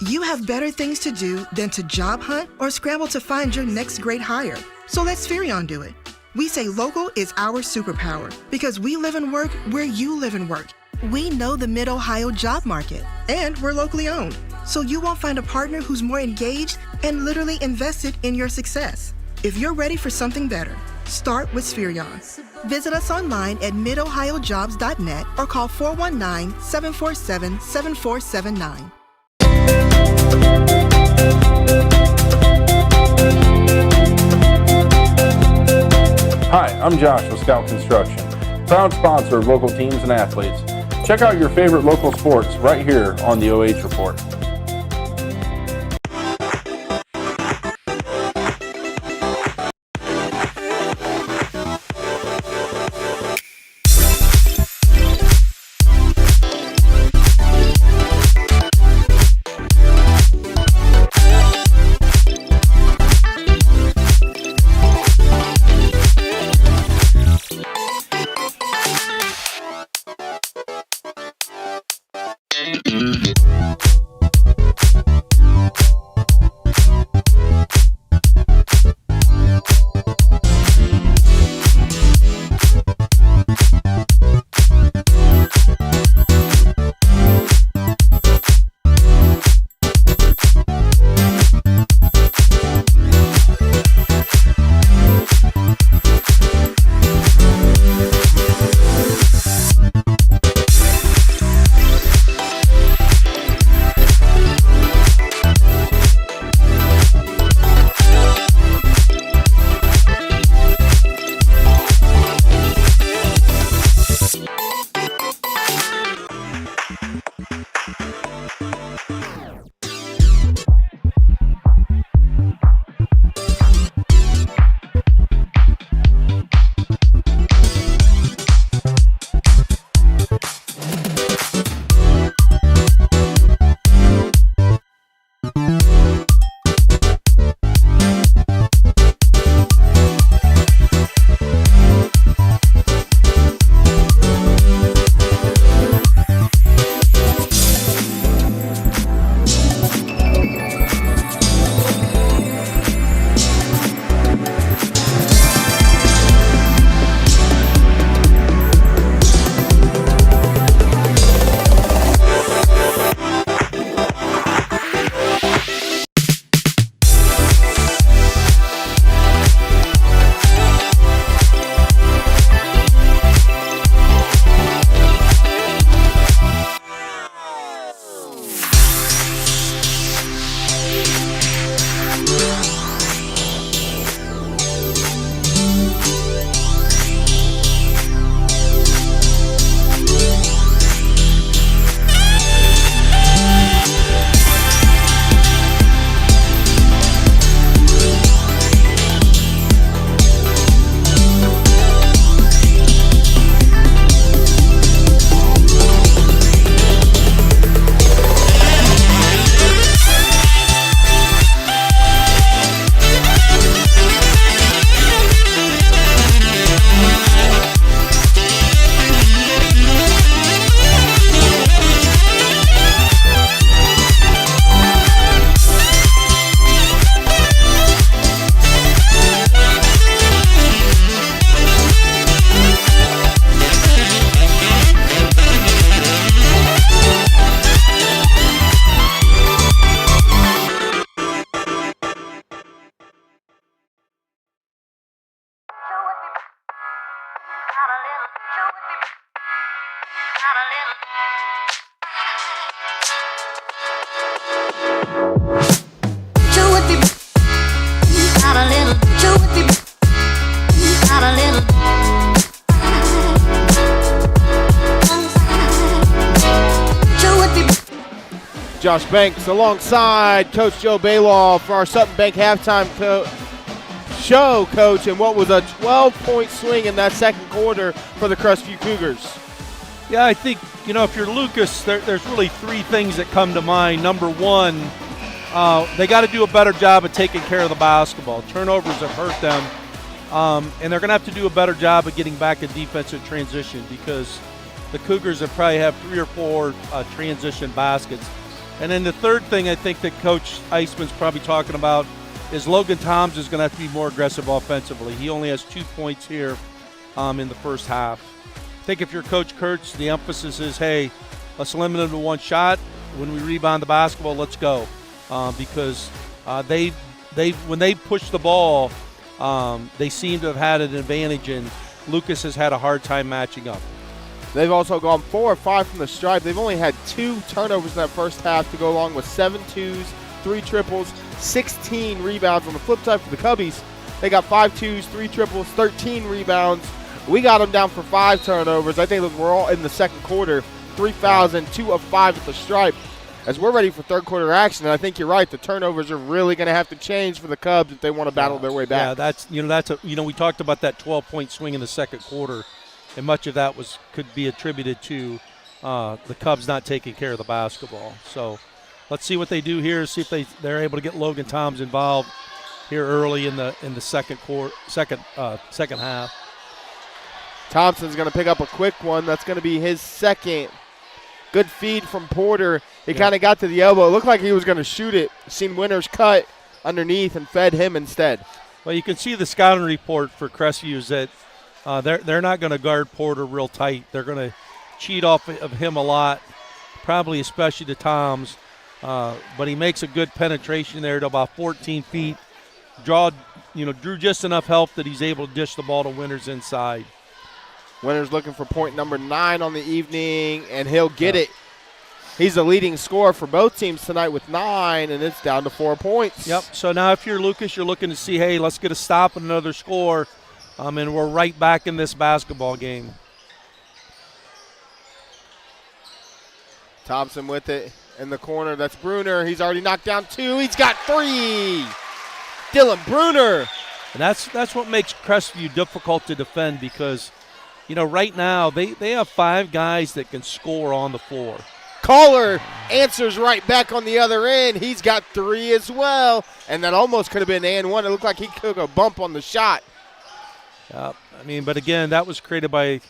You have better things to do than to job hunt or scramble to find your next great hire. So let Spherion do it. We say local is our superpower because we live and work where you live and work. We know the Mid-Ohio job market, and we're locally owned. So you won't find a partner who's more engaged and literally invested in your success. If you're ready for something better, start with Spherion. Visit us online at midohiojobs.net or call 419-747-7479. Hi, I'm Josh with Scout Construction, proud sponsor of local teams and athletes. Check out your favorite local sports right here on the OH Report. Josh Banks alongside Coach Joe Balogh for our Sutton Bank halftime show, Coach, and what was a 12-point swing in that second quarter for the Crestview Cougars. Yeah, I think, if you're Lucas, there's really three things that come to mind. Number one, they got to do a better job of taking care of the basketball. Turnovers have hurt them, and they're going to have to do a better job of getting back in defensive transition because the Cougars have probably have 3 or 4 transition baskets. And then the third thing I think that Coach Eisman's probably talking about is Logan Toms is going to have to be more aggressive offensively. He only has 2 points here in the first half. I think if you're Coach Kurtz, the emphasis is, hey, let's limit them to 1 shot. When we rebound the basketball, let's go. Because when they push the ball, they seem to have had an advantage, and Lucas has had a hard time matching up. They've also gone 4 or 5 from the stripe. They've only had 2 turnovers in that first half to go along with 7 twos, 3 triples, 16 rebounds. On the flip side for the Cubbies, they got 5 twos, 3 triples, 13 rebounds. We got them down for 5 turnovers. I think we're all in the second quarter. 3 fouls and 2 of 5 at the stripe. As we're ready for third quarter action, and I think you're right. The turnovers are really going to have to change for the Cubs if they want to battle their way back. Yeah, we talked about that 12-point swing in the second quarter, and much of that could be attributed to the Cubs not taking care of the basketball. So let's see what they do here. See if they're able to get Logan Toms involved here early in the second half. Thompson's going to pick up a quick one. That's going to be his second. Good feed from Porter. He kind of got to the elbow. It looked like he was going to shoot it. Seen Winters cut underneath and fed him instead. Well, you can see the scouting report for Crestview is that they're not going to guard Porter real tight. They're going to cheat off of him a lot, probably especially to Toms. But he makes a good penetration there to about 14 feet. Drew just enough help that he's able to dish the ball to Winters inside. Winters looking for point number 9 on the evening, and he'll get it. He's the leading scorer for both teams tonight with 9, and it's down to 4 points. Yep. So now if you're Lucas, you're looking to see, hey, let's get a stop and another score, and we're right back in this basketball game. Thompson with it in the corner. That's Bruner. He's already knocked down 2. He's got 3. Dylan Bruner. And that's what makes Crestview difficult to defend because – right now they have 5 guys that can score on the floor. Caller answers right back on the other end. He's got 3 as well, and that almost could have been and 1. It looked like he took a bump on the shot. But again, that was created by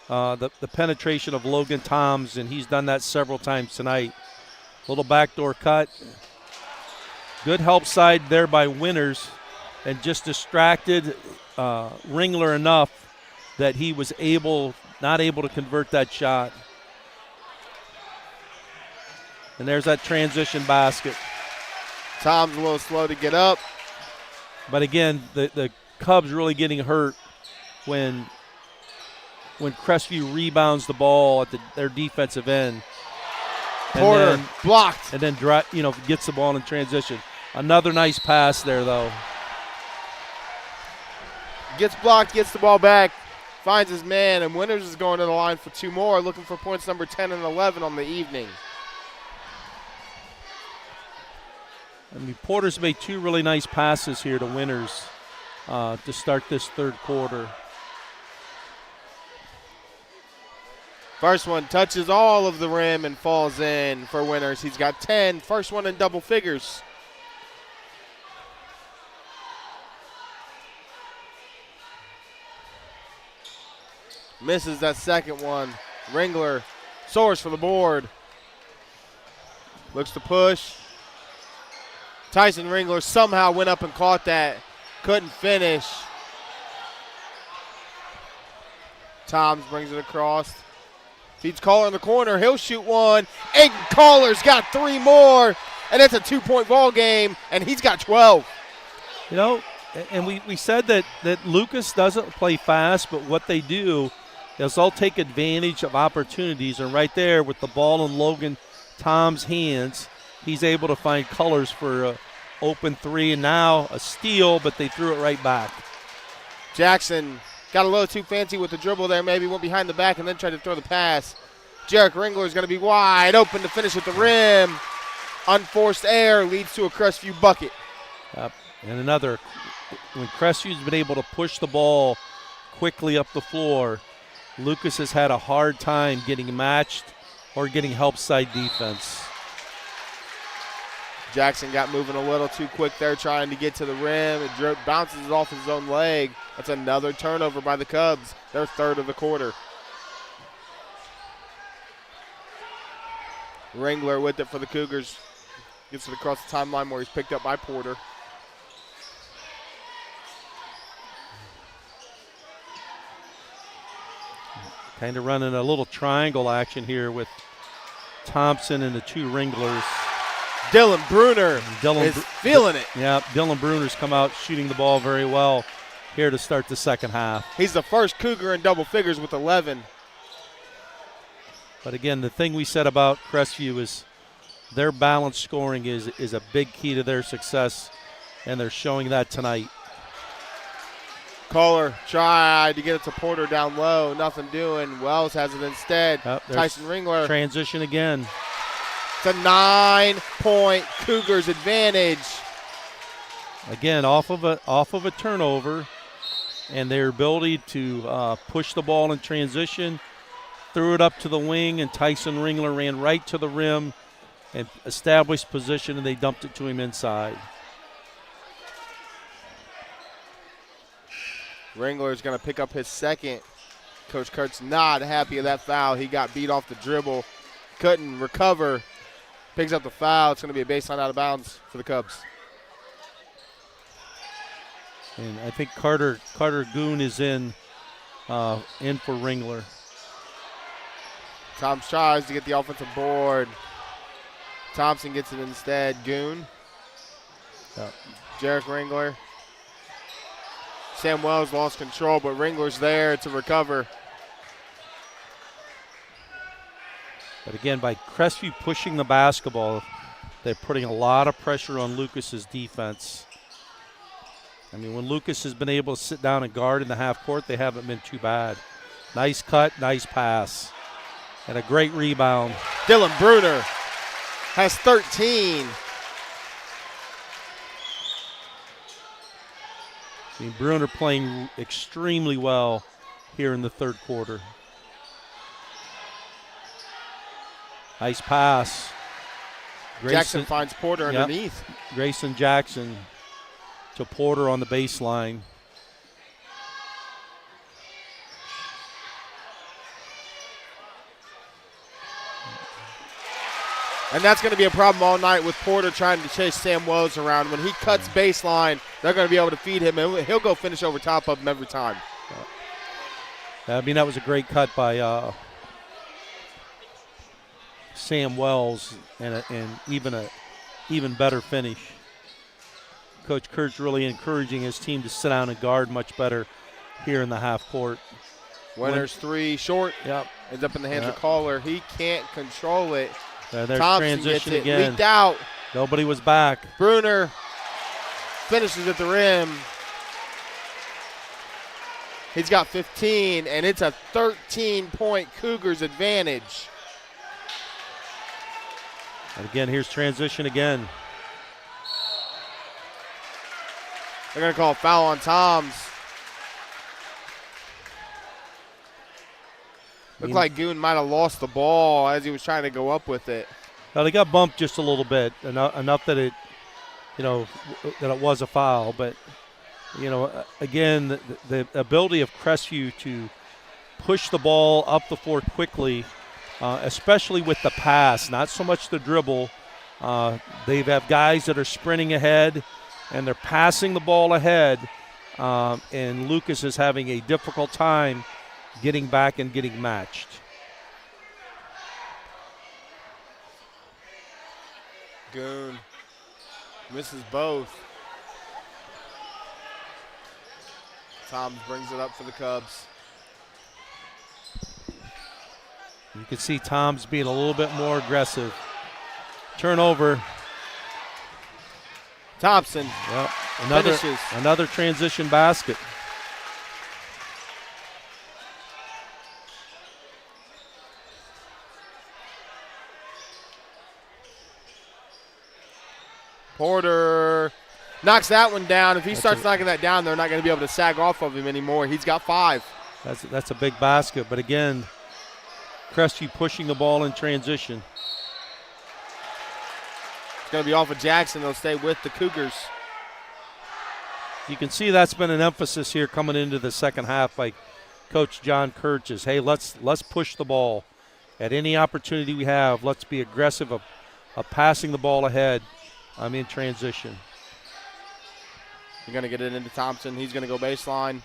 the penetration of Logan Toms, and he's done that several times tonight. Little backdoor cut. Good help side there by Winters, and just distracted Ringler enough that he was not able to convert that shot. And there's that transition basket. Tom's a little slow to get up. But again, the Cubs really getting hurt when Crestview rebounds the ball at their defensive end. Porter blocked. And then gets the ball in transition. Another nice pass there, though. Gets blocked, gets the ball back. Finds his man, and Winters is going to the line for 2 more, looking for points number 10 and 11 on the evening. Porter's made 2 really nice passes here to Winters to start this third quarter. First one touches all of the rim and falls in for Winters. He's got 10. First one in double figures. Misses that second one. Ringler soars for the board. Looks to push. Tyson Ringler somehow went up and caught that. Couldn't finish. Toms brings it across. Feeds Caller in the corner. He'll shoot one. And Caller's got 3 more. And it's a 2-point ball game. And he's got 12. And we said that Lucas doesn't play fast, but what they do is they'll take advantage of opportunities. And right there with the ball in Logan Toms' hands, he's able to find Colors for an open 3. And now a steal, but they threw it right back. Jackson got a little too fancy with the dribble there. Maybe went behind the back and then tried to throw the pass. Jarek Ringler is going to be wide open to finish at the rim. Unforced error leads to a Crestview bucket. And another, when Crestview's been able to push the ball quickly up the floor, Lucas has had a hard time getting matched or getting help side defense. Jackson got moving a little too quick there, trying to get to the rim. It bounces off his own leg. That's another turnover by the Cubs, their third of the quarter. Ringler with it for the Cougars. Gets it across the timeline where he's picked up by Porter. Kind of running a little triangle action here with Thompson and the two Ringlers. Dylan Bruner is feeling it. Yeah, Dylan Bruner's come out shooting the ball very well here to start the second half. He's the first Cougar in double figures with 11. But again, the thing we said about Crestview is their balanced scoring is a big key to their success, and they're showing that tonight. Kohler tried to get it to Porter down low. Nothing doing. Wells has it instead. Tyson Ringler. Transition again. It's a 9-point Cougars advantage. Again, off of a turnover, and their ability to push the ball in transition, threw it up to the wing, and Tyson Ringler ran right to the rim and established position, and they dumped it to him inside. Ringler's going to pick up his second. Coach Kurt's not happy with that foul. He got beat off the dribble. Couldn't recover. Picks up the foul. It's going to be a baseline out of bounds for the Cubs. And I think Carter Goon is in for Ringler. Toms tries to get the offensive board. Thompson gets it instead. Goon. Jarek Ringler. Sam Wells lost control, but Ringler's there to recover. But again, by Crestview pushing the basketball, they're putting a lot of pressure on Lucas's defense. I mean, when Lucas has been able to sit down and guard in the half court, they haven't been too bad. Nice cut, nice pass, and a great rebound. Dylan Bruner has 13. I mean, Bruner playing extremely well here in the third quarter. Nice pass. Jackson finds Porter underneath. Grayson Jackson to Porter on the baseline. And that's going to be a problem all night with Porter trying to chase Sam Wells around. When he cuts baseline, they're going to be able to feed him, and he'll go finish over top of him every time. I mean, that was a great cut by Sam Wells, and even better finish. Coach Kurt's really encouraging his team to sit down and guard much better here in the half court. Winner's three short. Yep. Ends up in the hands of Kohler. He can't control it. There's Thompson transition gets it again. leaked out. Nobody was back. Bruner finishes at the rim. He's got 15, and it's a 13-point Cougars advantage. And again, here's transition again. They're going to call a foul on Toms. Looked like Goon might have lost the ball as he was trying to go up with it. Well, they got bumped just a little bit, enough that it, that it was a foul. But, again, the ability of Crestview to push the ball up the floor quickly, especially with the pass, not so much the dribble. They have guys that are sprinting ahead, and they're passing the ball ahead, and Lucas is having a difficult time getting back and getting matched. Goon misses both. Toms brings it up for the Cubs. You can see Toms being a little bit more aggressive. Turnover. Thompson finishes. Another transition basket. Porter knocks that one down. If he starts knocking that down, they're not going to be able to sag off of him anymore. He's got 5. That's a big basket. But again, Crestview pushing the ball in transition. It's going to be off of Jackson. They'll stay with the Cougars. You can see that's been an emphasis here coming into the second half by Coach John Kirch is, hey, let's push the ball. At any opportunity we have, let's be aggressive of passing the ball ahead. I'm in transition. You're going to get it into Thompson. He's going to go baseline.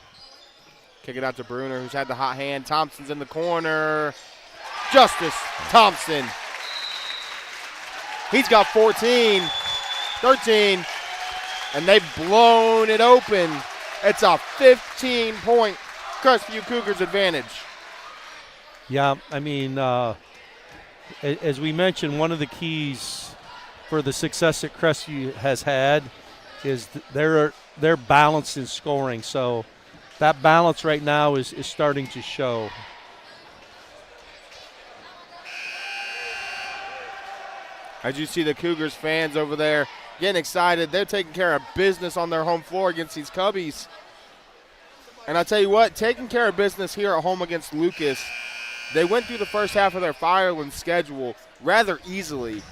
Kick it out to Bruner, who's had the hot hand. Thompson's in the corner. Justice Thomspon. He's got 14, 13, and they've blown it open. It's a 15-point Crestview Cougars advantage. Yeah, I mean, as we mentioned, one of the keys for the success that Crestview has had is they're balanced in scoring. So that balance right now is starting to show. As you see the Cougars fans over there getting excited, they're taking care of business on their home floor against these Cubbies. And I tell you what, taking care of business here at home against Lucas, they went through the first half of their Fireland schedule rather easily.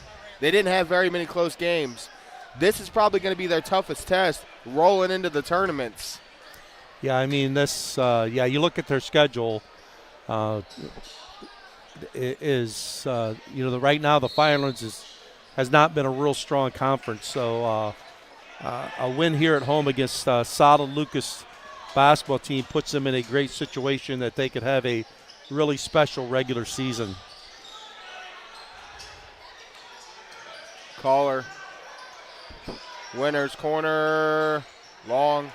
They didn't have very many close games. This is probably going to be their toughest test rolling into the tournaments. Yeah, I mean, you look at their schedule, right now the Firelands has not been a real strong conference. So a win here at home against solid Lucas basketball team puts them in a great situation that they could have a really special regular season. Caller. Winner's corner. Long.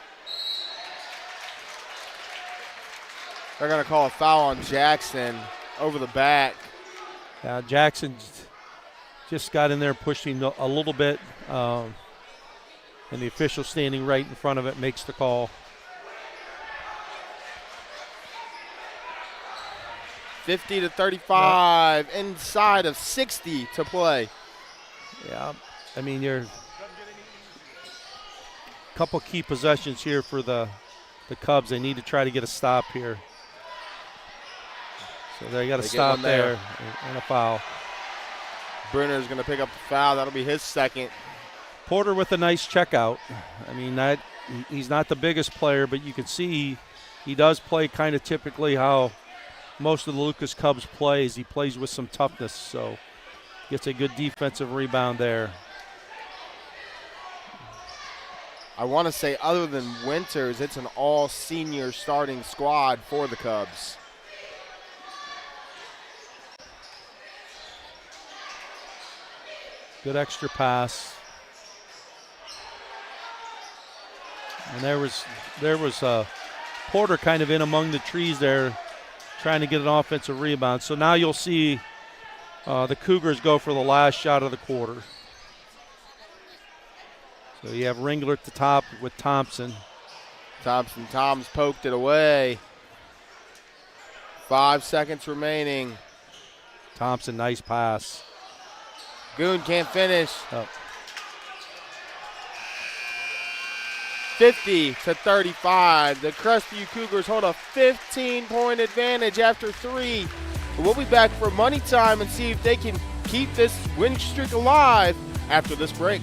They're going to call a foul on Jackson over the back. Jackson just got in there pushing a little bit, and the official standing right in front of it makes the call. 50-35, inside of 60 to play. Yeah, I mean, you're a couple key possessions here for the Cubs. They need to try to get a stop here. So they got to stop there and a foul. Bruner's going to pick up the foul. That'll be his second. Porter with a nice checkout. I mean, he's not the biggest player, but you can see he does play kind of typically how most of the Lucas Cubs plays. He plays with some toughness, so gets a good defensive rebound there. I want to say other than Winters, it's an all-senior starting squad for the Cubs. Good extra pass. And there was Porter kind of in among the trees there trying to get an offensive rebound. So now you'll see the Cougars go for the last shot of the quarter. So you have Ringler at the top with Thompson. Toms poked it away. 5 seconds remaining. Thompson, nice pass. Goon can't finish. Oh. 50-35. The Crestview Cougars hold a 15-point advantage after 3. We'll be back for money time and see if they can keep this win streak alive after this break.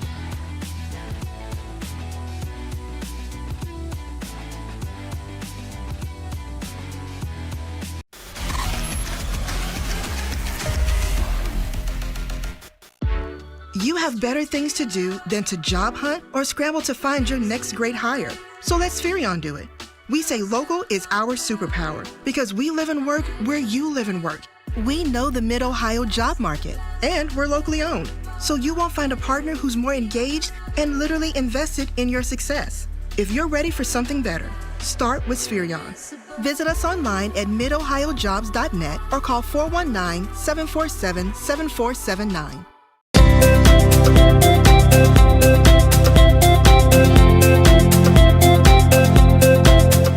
You have better things to do than to job hunt or scramble to find your next great hire. So let Spherion do it. We say local is our superpower because we live and work where you live and work. We know the Mid-Ohio job market, and we're locally owned. So you won't find a partner who's more engaged and literally invested in your success. If you're ready for something better, start with Spherion. Visit us online at midohiojobs.net or call 419-747-7479.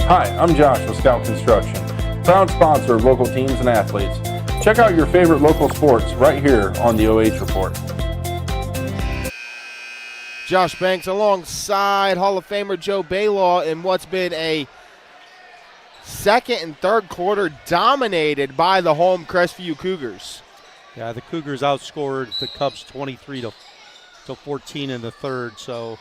Hi, I'm Josh with Scout Construction, proud sponsor of local teams and athletes. Check out your favorite local sports right here on the OH Report. Josh Banks alongside Hall of Famer Joe Balogh in what's been a second and third quarter dominated by the home Crestview Cougars. Yeah, the Cougars outscored the Cubs 23-14 in the third, so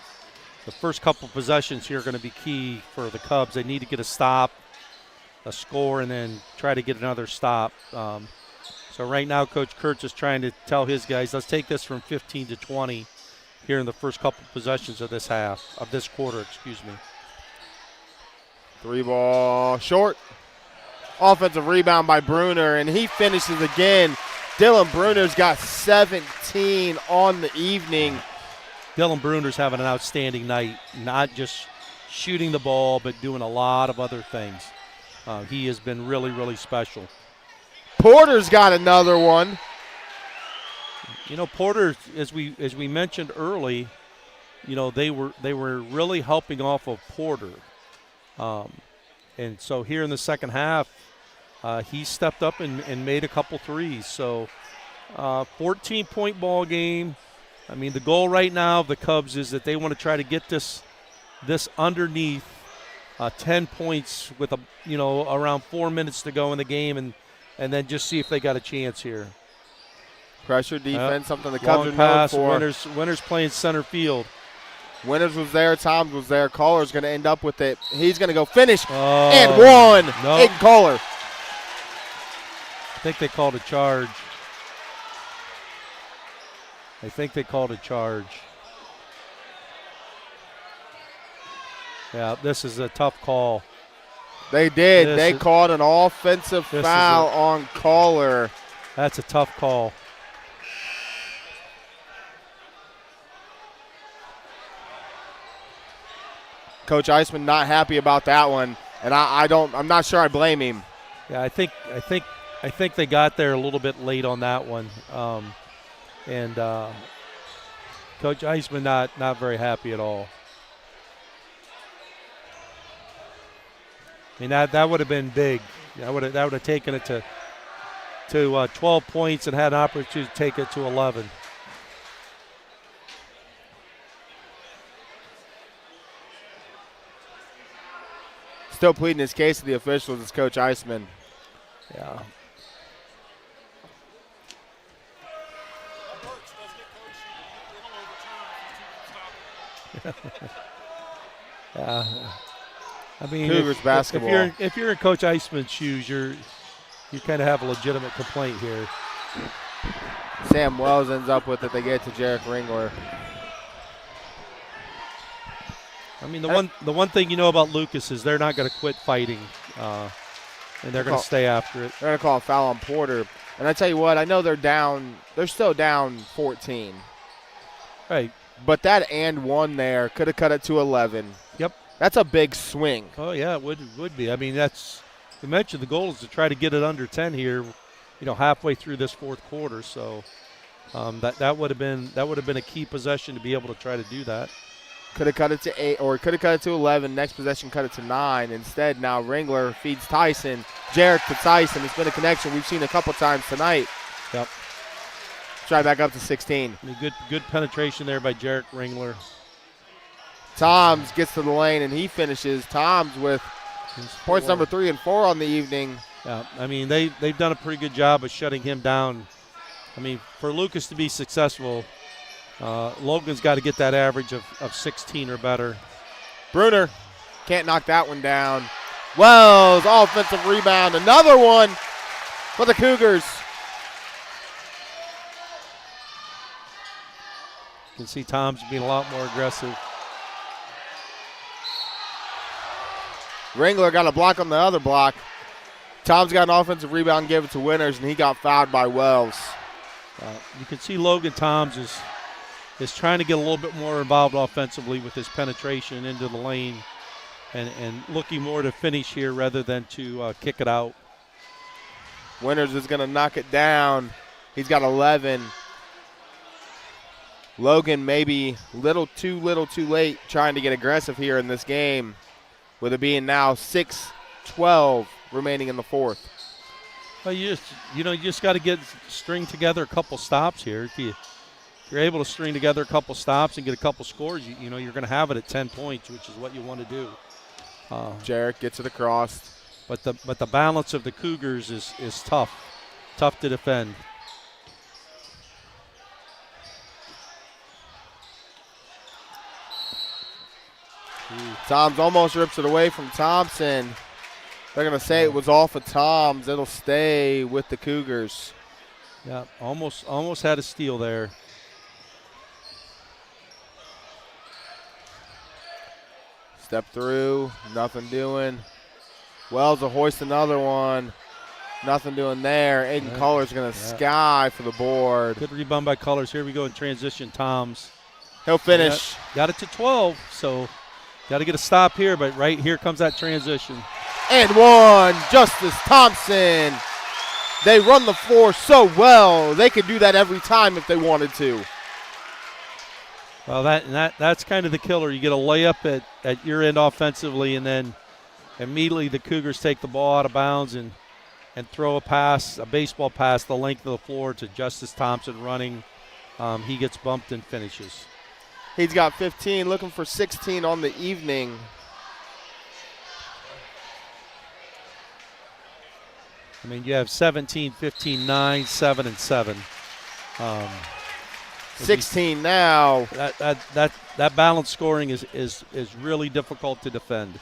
the first couple possessions here are going to be key for the Cubs. They need to get a stop, a score, and then try to get another stop. So right now, Coach Kurtz is trying to tell his guys, let's take this from 15 to 20 here in the first couple possessions of this quarter. 3-ball short. Offensive rebound by Bruner, and he finishes again. Dylan Bruner's got 17 on the evening. Dylan Bruner's having an outstanding night, not just shooting the ball, but doing a lot of other things. He has been really, really special. Porter's got another one. You know, Porter, as we mentioned early, you know, they were really helping off of Porter. And so here in the second half, he stepped up and made a couple threes. So 14-point ball game. I mean, the goal right now of the Cubs is that they want to try to get this underneath 10 points with around 4 minutes to go in the game, and then just see if they got a chance here. Pressure defense, something the Cubs are known pass, for. Winters playing center field. Winters was there, Toms was there. Caller's going to end up with it. He's going to go finish Oh, and one. no. Aiden Caller. I think they called a charge. Yeah, this is a tough call. They did. They called an offensive foul on Caller. That's a tough call. Coach Eisman not happy about that one, and I'm not sure I blame him. Yeah, I think they got there a little bit late on that one, and Coach Eisman not very happy at all. I mean that would have been big. That would have taken it to 12 points and had an opportunity to take it to 11. Still pleading his case to the officials is Coach Eisman. Yeah. I mean, Cougars basketball. If you're in Coach Eisman's shoes, you kind of have a legitimate complaint here. Sam Wells ends up with it. They get it to Jarek Ringler. I mean, the one thing you know about Lucas is they're not going to quit fighting, and they're going to stay after it. They're going to call a foul on Porter. And I tell you what, I know they're down. They're still down 14. Right. But that and one there could have cut it to 11. Yep. That's a big swing. Oh yeah, it would be. I mean, you mentioned the goal is to try to get it under 10 here, halfway through this fourth quarter. So that would have been a key possession to be able to try to do that. Could have cut it to 8, or could have cut it to 11. Next possession, cut it to 9. Instead, now Ringler feeds Tyson. Jarek to Tyson. It's been a connection we've seen a couple times tonight. Yep. Try back up to 16. I mean, good penetration there by Jarek Ringler. Toms gets to the lane, and he finishes. Toms with points number 3 and 4 on the evening. Yeah, I mean, they've done a pretty good job of shutting him down. I mean, for Lucas to be successful, Logan's got to get that average of 16 or better. Bruner can't knock that one down. Wells, offensive rebound. Another one for the Cougars. You can see Toms being a lot more aggressive. Ringler got a block on the other block. Tom's got an offensive rebound, gave it to Winters, and he got fouled by Wells. You can see Logan Toms is trying to get a little bit more involved offensively with his penetration into the lane and looking more to finish here rather than to kick it out. Winters is going to knock it down. He's got 11. Logan maybe little too late trying to get aggressive here in this game, with it being now 6:12 remaining in the fourth. Well, you just got to string together a couple stops here. If you're able to string together a couple stops and get a couple scores, you know you're going to have it at 10 points, which is what you want to do. Jarrett gets it across. But the balance of the Cougars is tough to defend. Toms almost rips it away from Thompson. They're going to say it was off of Toms. It'll stay with the Cougars. Yeah, almost had a steal there. Step through, nothing doing. Wells will hoist another one. Nothing doing there. Aiden Culler's going to sky for the board. Good rebound by Colors. Here we go in transition. Toms. He'll finish. Got it to 12, so got to get a stop here, but right here comes that transition. And one, Justice Thomspon. They run the floor so well, they could do that every time if they wanted to. Well, that's kind of the killer. You get a layup at your end offensively, and then immediately the Cougars take the ball out of bounds and throw a baseball pass the length of the floor to Justice Thomspon running. He gets bumped and finishes. He's got 15, looking for 16 on the evening. I mean, you have 17, 15, 9, 7, and 7. 16 now. That balanced scoring is really difficult to defend.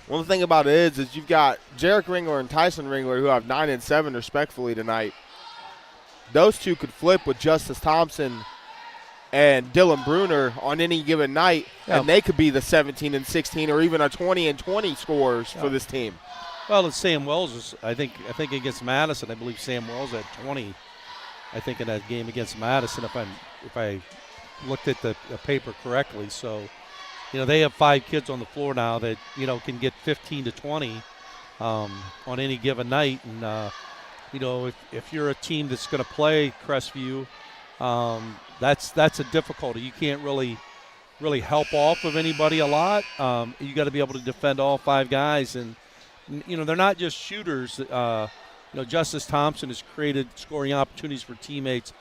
One thing about it is you've got Jarek Ringler and Tyson Ringler who have 9 and 7 respectfully tonight. Those two could flip with Justice Thomspon and Dylan Bruner on any given night, and they could be the 17 and 16 or even a 20 and 20 scorers for this team. Well, it's Sam Wells. I think against Madison, I believe Sam Wells had 20. I think in that game against Madison, if I looked at the paper correctly. So, you know, they have 5 kids on the floor now that can get 15 to 20 on any given night. And if you're a team that's going to play Crestview, that's a difficulty. You can't really help off of anybody a lot. You got to be able to defend all 5 guys, and they're not just shooters. Justice Thomspon has created scoring opportunities for teammates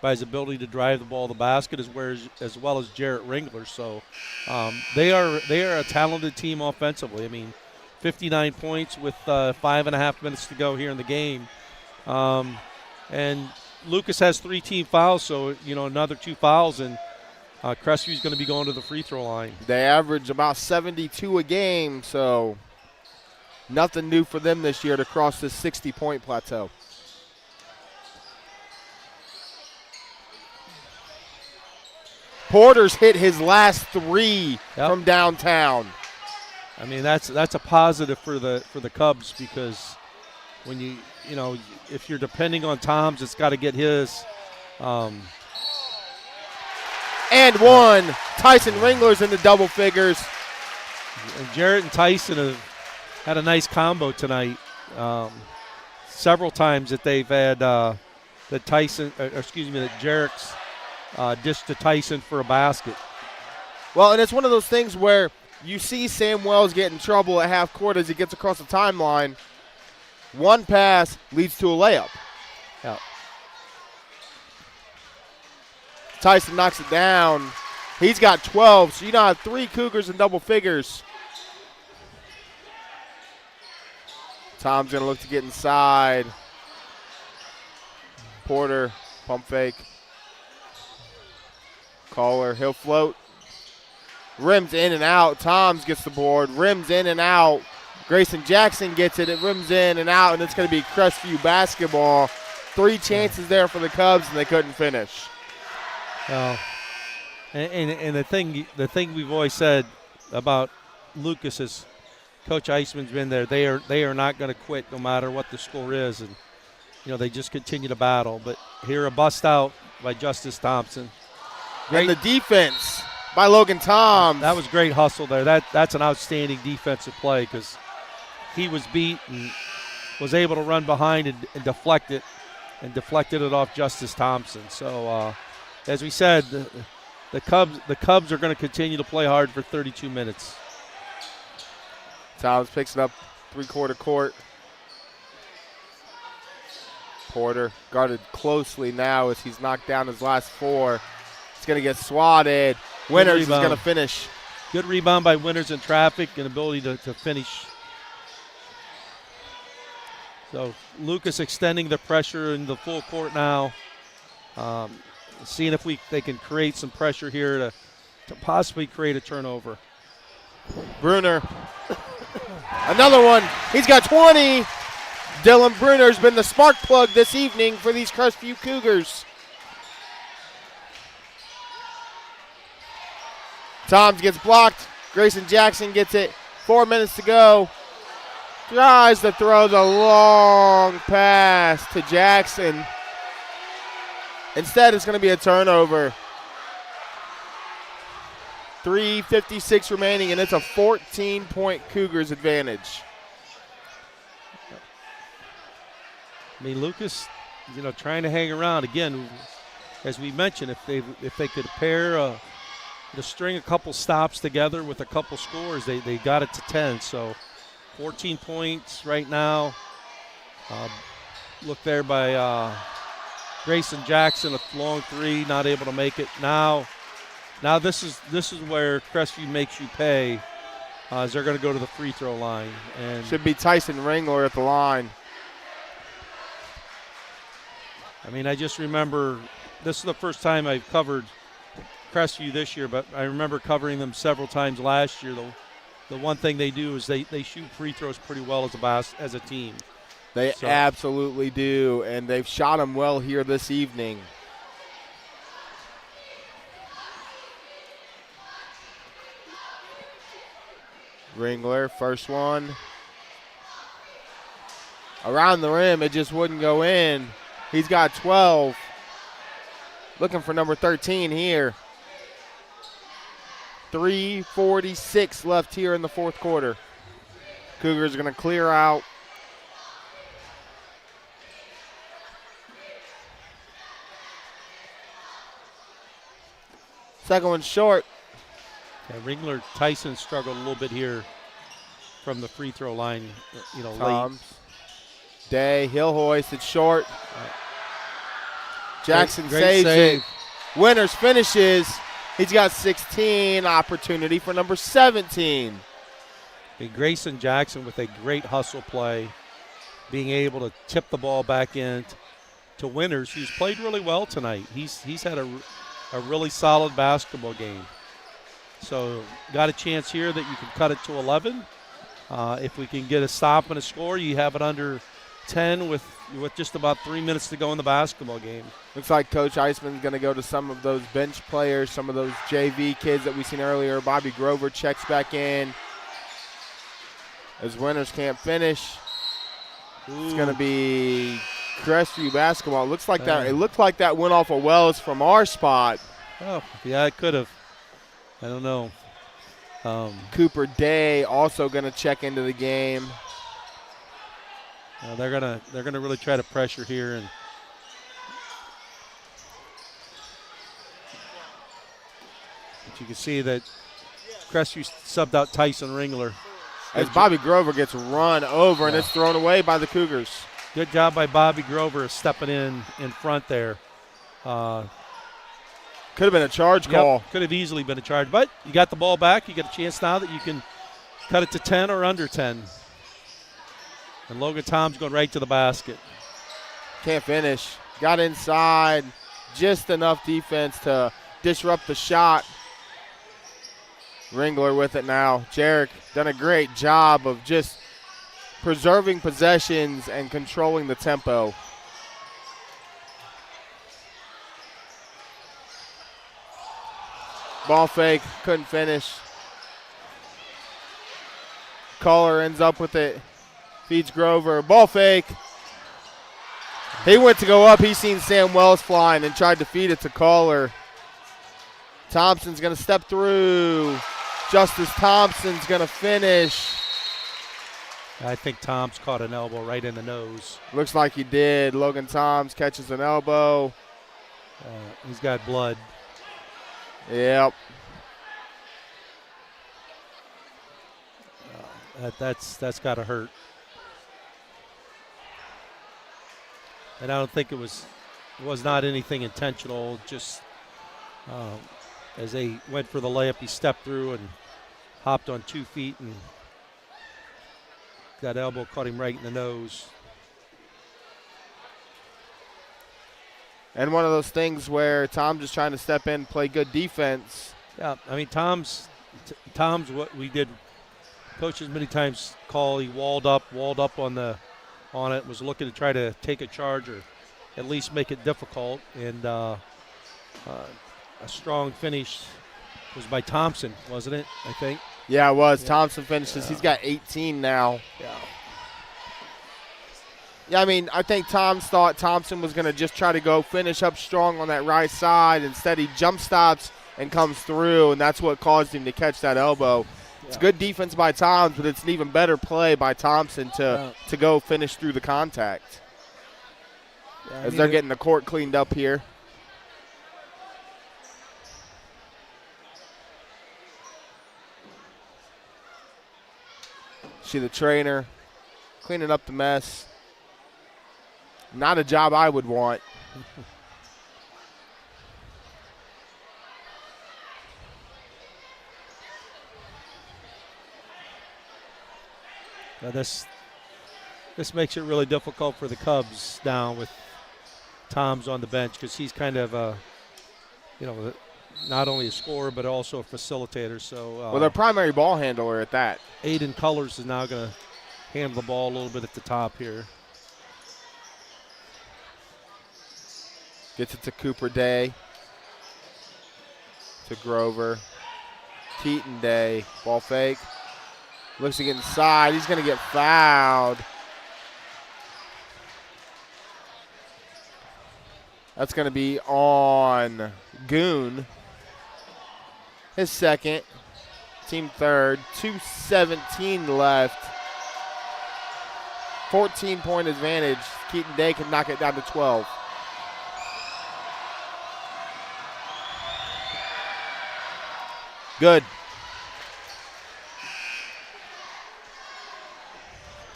by his ability to drive the ball to the basket as well as Jarrett Ringler. So they are a talented team offensively. I mean, 59 points with 5.5 minutes to go here in the game. And Lucas has 3 team fouls, so another 2 fouls, and Crestview's going to be going to the free throw line. They average about 72 a game, so nothing new for them this year to cross this 60-point plateau. Porter's hit his last 3 from downtown. I mean, that's a positive for the Cubs, because when if you're depending on Toms, it's got to get his. And one. Tyson Ringler's in the double figures. And Jarrett and Tyson have had a nice combo tonight. Several times that they've had that Jarrett's dished to Tyson for a basket. Well, and it's one of those things where you see Sam Wells get in trouble at half court as he gets across the timeline. One pass leads to a layup. Yeah. Tyson knocks it down. He's got 12, so you now have 3 Cougars in double figures. Tom's going to look to get inside. Porter, pump fake. Caller, he'll float. Rims in and out. Toms gets the board. Rims in and out. Grayson Jackson gets it. It rims in and out, and it's going to be Crestview basketball. 3 chances there for the Cubs, and they couldn't finish. Well, and the thing we've always said about Lucas is Coach Eisman's been there. They are not going to quit no matter what the score is, and they just continue to battle. But here a bust out by Justice Thomspon. And the defense by Logan Toms. That was great hustle there. That's an outstanding defensive play, because he was beat and was able to run behind and deflected it off Justice Thomspon. So as we said, the Cubs are going to continue to play hard for 32 minutes. Toms picks it up 3/4 court. Porter guarded closely now as he's knocked down his last 4. It's going to get swatted. Winters is going to finish. Good rebound by Winters in traffic and ability to finish. So Lucas extending the pressure in the full court now. Seeing if they can create some pressure here to possibly create a turnover. Bruner. Another one. He's got 20. Dylan Bruner's been the spark plug this evening for these Crestview Cougars. Toms gets blocked. Grayson Jackson gets it. 4 minutes to go. Tries to throw the long pass to Jackson. Instead, it's going to be a turnover. 3:56 remaining, and it's a 14-point Cougars advantage. I mean, Lucas, trying to hang around. Again, as we mentioned, if they could pair to string a couple stops together with a couple scores, they got it to 10. So 14 points right now. Look there by Grayson Jackson, a long 3, not able to make it. Now this is where Crestview makes you pay, as they're going to go to the free throw line. And should be Tyson Ringler at the line. I mean, I just remember this is the first time I've covered Crestview this year, but I remember covering them several times last year. The one thing they do is they shoot free throws pretty well as a team. They absolutely do, and they've shot them well here this evening. Ringler, first one. Around the rim, it just wouldn't go in. He's got 12. Looking for number 13 here. 3:46 left here in the fourth quarter. Cougars are going to clear out. Second one short. Yeah, Ringler, Tyson struggled a little bit here from the free throw line, Toms. Late. Day, he'll hoist it short. Jackson great saves it. Winters finishes. He's got 16. Opportunity for number 17. And Grayson Jackson with a great hustle play, being able to tip the ball back in to Winters, who's played really well tonight. He's had a really solid basketball game. So got a chance here that you can cut it to 11. If we can get a stop and a score, you have it under 10 with just about 3 minutes to go in the basketball game. Looks like Coach Eisman's going to go to some of those bench players, some of those JV kids that we've seen earlier. Bobby Grover checks back in. As Winters can't finish. It's going to be Crestview basketball. It looks like that. It looked like that went off of Wells from our spot. Oh, yeah, it could have. I don't know. Cooper Day also going to check into the game. They're gonna really try to pressure here, and but you can see that Crestview subbed out Tyson Ringler. As Bobby Grover gets run over, and it's thrown away by the Cougars. Good job by Bobby Grover stepping in front there. Could have been a charge call. Could have easily been a charge, but you got the ball back. You get a chance now that you can cut it to 10 or under 10. And Logan Toms going right to the basket. Can't finish. Got inside. Just enough defense to disrupt the shot. Ringler with it now. Jarek done a great job of just preserving possessions and controlling the tempo. Ball fake, couldn't finish. Caller ends up with it. Feeds Grover. Ball fake. He went to go up. He seen Sam Wells flying and tried to feed it to Caller. Thompson's going to step through. Justice Thompson's going to finish. I think Toms caught an elbow right in the nose. Looks like he did. Logan Toms catches an elbow. He's got blood. Yep. That's got to hurt. And I don't think it was not anything intentional. Just as they went for the layup, he stepped through and hopped on 2 feet, and that elbow caught him right in the nose. And one of those things where Tom's just trying to step in, play good defense. Yeah, I mean, Tom's what we did. Coaches many times call, he walled up on it, was looking to try to take a charge or at least make it difficult. And a strong finish was by Thompson, wasn't it, I think? Yeah, it was. Yeah. Thompson finishes. Yeah. He's got 18 now. Yeah. Yeah, I mean, I think Toms thought Thompson was going to just try to go finish up strong on that right side. Instead, he jump stops and comes through, and that's what caused him to catch that elbow. Yeah. It's good defense by Toms, but it's an even better play by Thompson to go finish through the contact. Yeah, as they're getting the court cleaned up here. See the trainer cleaning up the mess. Not a job I would want. This makes it really difficult for the Cubs now with Toms on the bench, because he's kind of not only a scorer but also a facilitator. So well, their primary ball handler at that. Aiden Colors is now going to handle the ball a little bit at the top here. Gets it to Cooper Day. To Grover. Keaton Day. Ball fake. Looks to get inside. He's going to get fouled. That's going to be on Goon. His second. Team third. 2:17 left. 14-point advantage. Keaton Day can knock it down to 12. Good.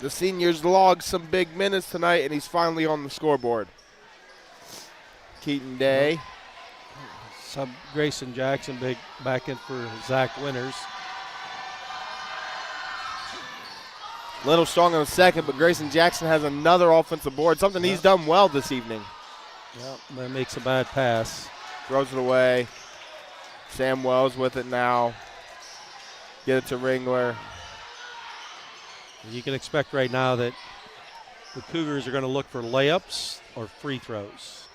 The seniors logged some big minutes tonight, and he's finally on the scoreboard. Keaton Day. Sub Grayson Jackson back in for Zach Winters. Little strong on the second, but Grayson Jackson has another offensive board, something he's done well this evening. Yep, that makes a bad pass. Throws it away. Sam Wells with it now. Get it to Ringler. You can expect right now that the Cougars are going to look for layups or free throws.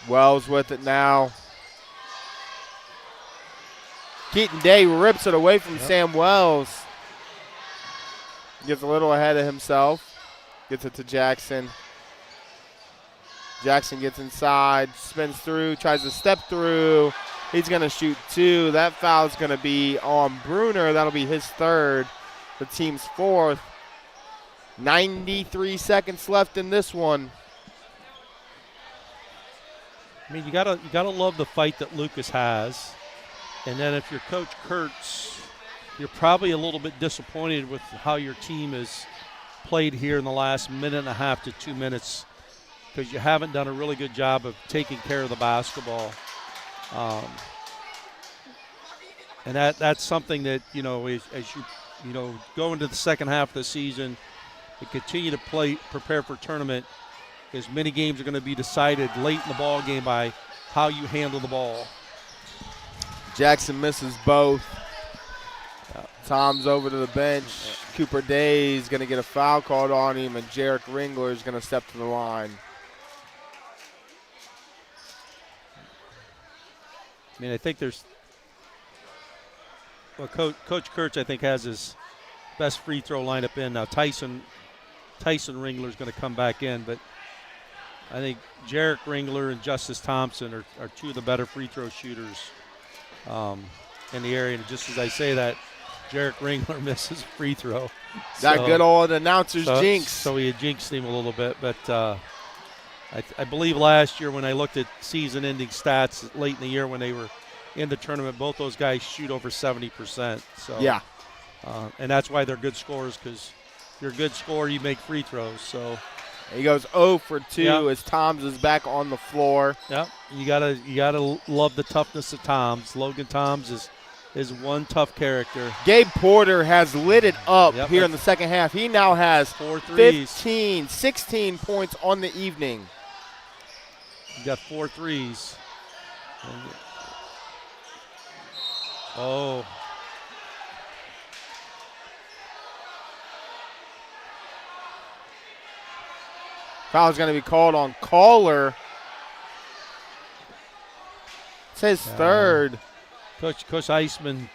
Wells with it now. Keaton Day rips it away from Sam Wells. Gets a little ahead of himself. Gets it to Jackson. Jackson gets inside, spins through, tries to step through. He's going to shoot two. That foul's going to be on Bruner. That'll be his third, the team's fourth. 93 seconds left in this one. I mean, you gotta love the fight that Lucas has. And then if you're Coach Kurtz, you're probably a little bit disappointed with how your team has played here in the last minute and a half to 2 minutes, because you haven't done a really good job of taking care of the basketball. And that's something that, as you go into the second half of the season and continue to prepare for tournament, as many games are going to be decided late in the ball game by how you handle the ball. Jackson misses both. Tom's over to the bench. Cooper Day's going to get a foul called on him, and Jarek Ringler is going to step to the line. I mean, I think Coach Kurtz, I think, has his best free throw lineup in. Now Tyson Ringler is going to come back in, but I think Jarek Ringler and Justice Thomspon are two of the better free throw shooters in the area. And just as I say that, Jarek Ringler misses a free throw. That good old announcer's jinx. So he had jinxed him a little bit. But I believe last year when I looked at season-ending stats late in the year when they were in the tournament, both those guys shoot over 70%. So yeah. And that's why they're good scorers, because if you're a good scorer, you make free throws. So he goes 0 for 2 as Toms is back on the floor. Yeah, you gotta love the toughness of Toms. Logan Toms is one tough character. Gabe Porter has lit it up here in the second half. He now has 4 threes. 16 points on the evening. He got 4 threes. Oh. Foul's going to be called on Caller. It's his third. Coach Eisman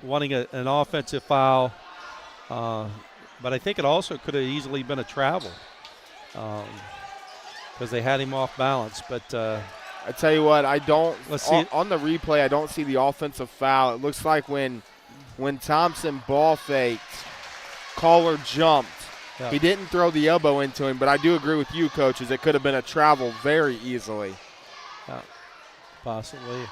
wanting an offensive foul, but I think it also could have easily been a travel because they had him off balance. But I tell you what, I don't. Let's see on the replay, I don't see the offensive foul. It looks like when Thompson ball faked, Caller jumped. Yeah. He didn't throw the elbow into him, but I do agree with you, coaches. It could have been a travel very easily. Possibly.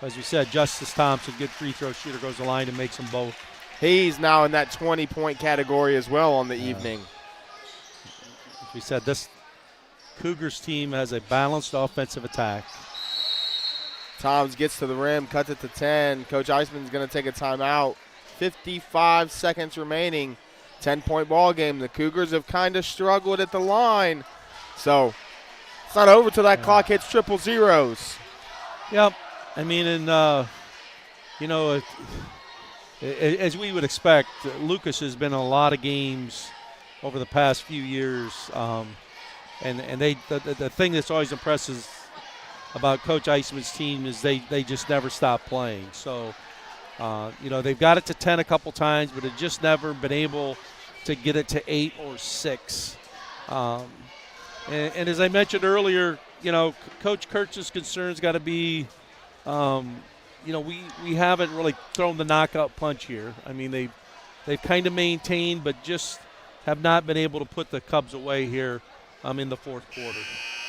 As we said, Justice Thomspon, good free throw shooter, goes to the line and makes them both. He's now in that 20-point category as well on the evening. As we said, this Cougars team has a balanced offensive attack. Toms gets to the rim, cuts it to 10. Coach Eisman's going to take a timeout. 55 seconds remaining. 10-point ball game. The Cougars have kind of struggled at the line. So it's not over till that clock hits triple zeros. Yep. I mean, and, you know, as we would expect, Lucas has been in a lot of games over the past few years. And the thing that's always impresses about Coach Eisman's team is they just never stop playing. So, you know, they've got it to 10 a couple times, but have just never been able to get it to 8 or 6. And as I mentioned earlier, you know, Coach Kurtz's concerns got to be, you know, we haven't really thrown the knockout punch here. I mean, they've kind of maintained, but just have not been able to put the Cubs away here in the fourth quarter.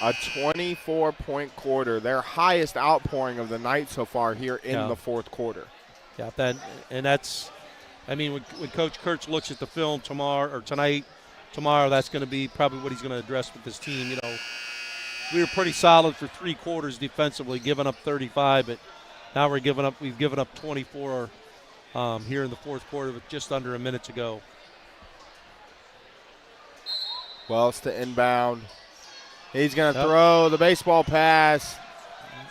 A 24-point quarter, their highest outpouring of the night so far here in the fourth quarter. Yeah, that's, I mean, when Coach Kurtz looks at the film tomorrow, that's going to be probably what he's going to address with this team. You know, we were pretty solid for 3 quarters defensively, giving up 35, but now we've given up 24 here in the fourth quarter with just under a minute to go. Wells to inbound. He's going to throw the baseball pass.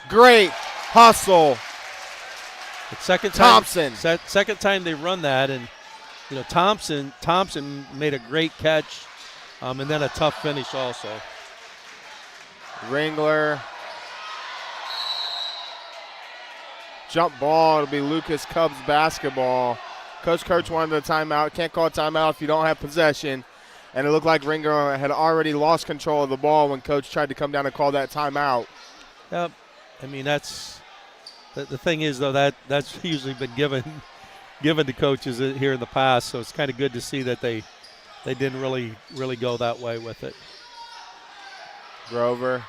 Great hustle. Second time they run that, and you know Thompson made a great catch, and then a tough finish also. Ringler. Jump ball. It'll be Lucas Cubs basketball. Coach Kurtz wanted a timeout. Can't call a timeout if you don't have possession. And it looked like Ringler had already lost control of the ball when Coach tried to come down and call that timeout. Yep. I mean, that's the thing is, though, that's usually been given to coaches here in the past, so it's kind of good to see that they didn't really go that way with it. Grover.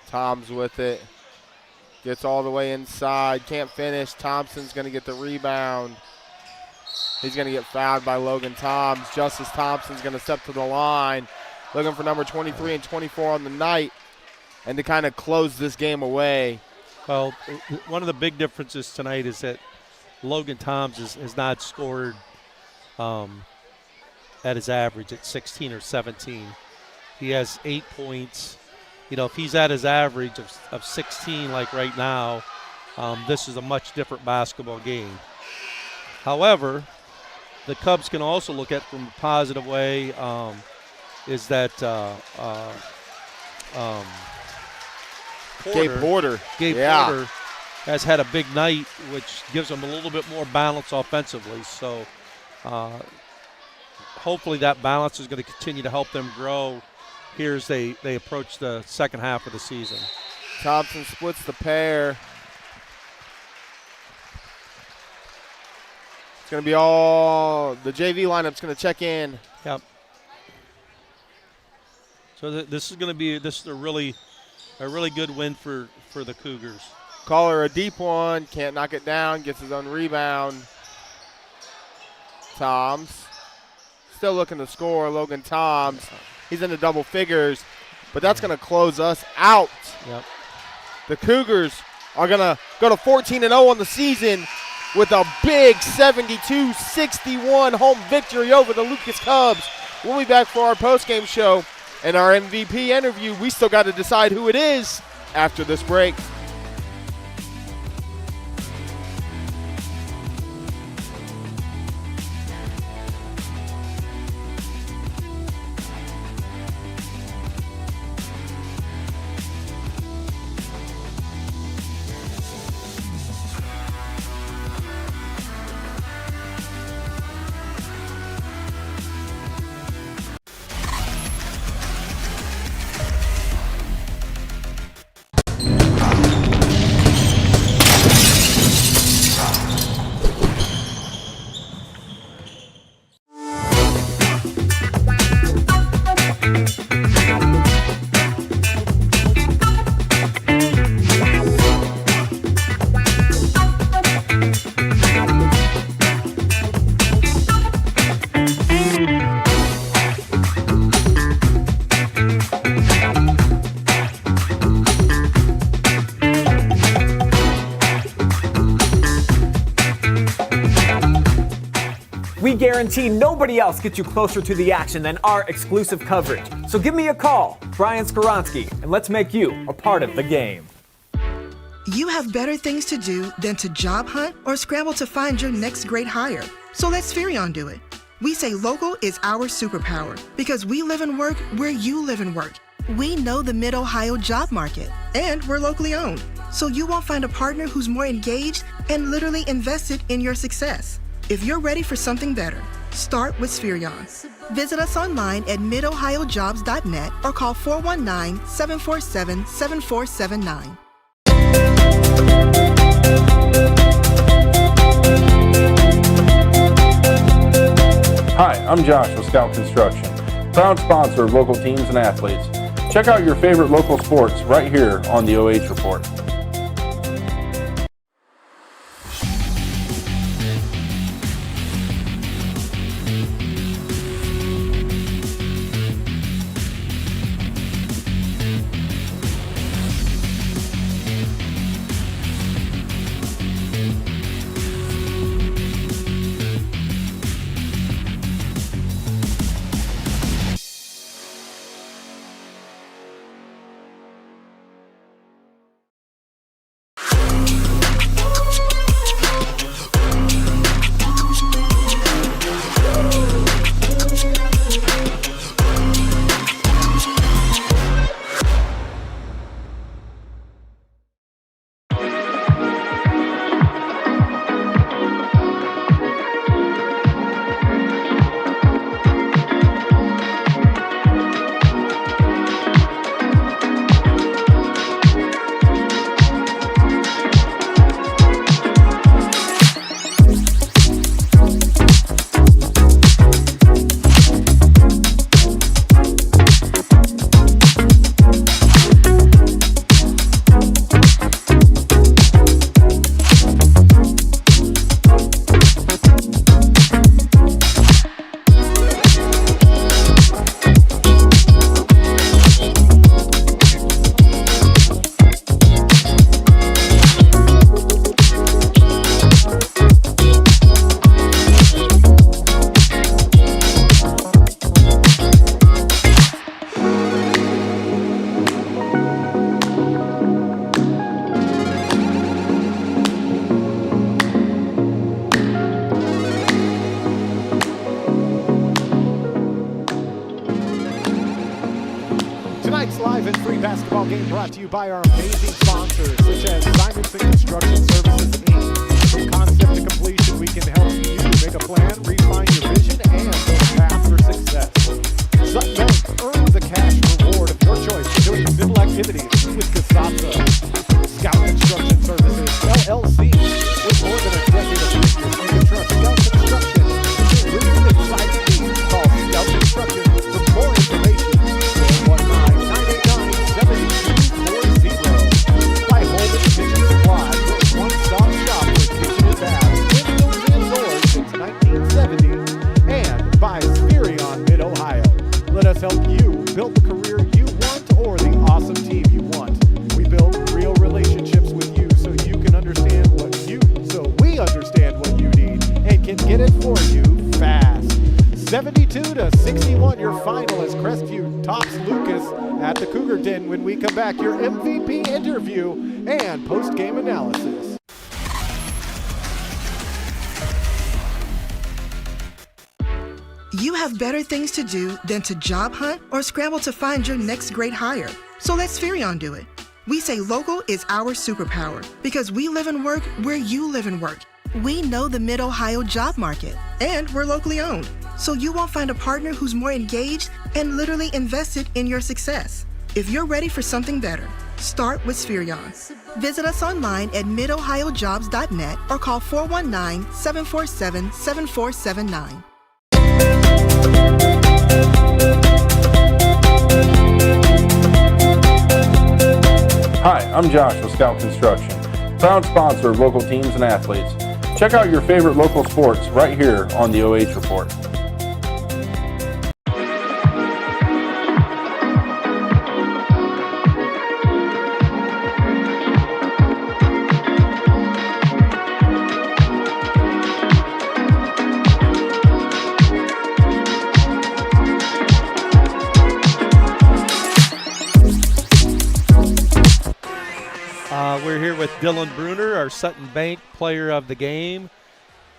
Toms with it. Gets all the way inside. Can't finish. Thompson's going to get the rebound. He's going to get fouled by Logan Toms. Justice Thomson's going to step to the line, looking for number 23 and 24 on the night, and to kind of close this game away. Well, one of the big differences tonight is that Logan Toms has not scored at his average at 16 or 17. He has 8 points. You know, if he's at his average of 16 like right now, this is a much different basketball game. However, the Cubs can also look at from a positive way is that Gabe Porter has had a big night, which gives them a little bit more balance offensively. So hopefully that balance is going to continue to help them grow here as they approach the second half of the season. Thompson splits the pair. It's going to be all the JV lineup's going to check in. Yep. So this is a really good win for the Cougars. Caller a deep one, can't knock it down, gets his own rebound. Toms still looking to score. Logan Toms, he's in the double figures, but that's going to close us out. Yep. The Cougars are going to go to 14-0 on the season with a big 72-61 home victory over the Lucas Cubs. We'll be back for our postgame show and our MVP interview. We still got to decide who it is after this break. We guarantee nobody else gets you closer to the action than our exclusive coverage. So give me a call, Brian Skoronsky, and let's make you a part of the game. You have better things to do than to job hunt or scramble to find your next great hire. So let Spherion do it. We say local is our superpower because we live and work where you live and work. We know the Mid-Ohio job market, and we're locally owned. So you won't find a partner who's more engaged and literally invested in your success. If you're ready for something better, start with Spherion. Visit us online at midohiojobs.net or call 419-747-7479. Hi, I'm Josh with Scout Construction, proud sponsor of local teams and athletes. Check out your favorite local sports right here on the OH Report. Basketball game brought to you by our amazing sponsors, such as Simonson Construction Services, Inc. From concept to completion, we can help you make a plan, refine your vision, and build a path for success. Sutton Bank, earn the cash reward of your choice for doing civil activities with Casasa. Scout Construction Services, LLC. With more than a decade of experience, you can trust Scout Construction. Really exciting needs. Call Scout Construction for more information. 419-989-7240. By Home and Kitchen Supply. us help you build the career you want or the awesome team you want. We build real relationships with you so we understand what you need and can get it for you fast. 72-61, your final as Crestview tops Lucas at the Cougar Den. When we come back, your MVP interview and post-game analysis. You have better things to do than to job hunt or scramble to find your next great hire. So let Spherion do it. We say local is our superpower because we live and work where you live and work. We know the Mid-Ohio job market, and we're locally owned. So you won't find a partner who's more engaged and literally invested in your success. If you're ready for something better, start with Spherion. Visit us online at midohiojobs.net or call 419-747-7479. Hi, I'm Josh with Scout Construction, proud sponsor of local teams and athletes. Check out your favorite local sports right here on the OH Report. We're here with Dylan Bruner, our Sutton Bank player of the game.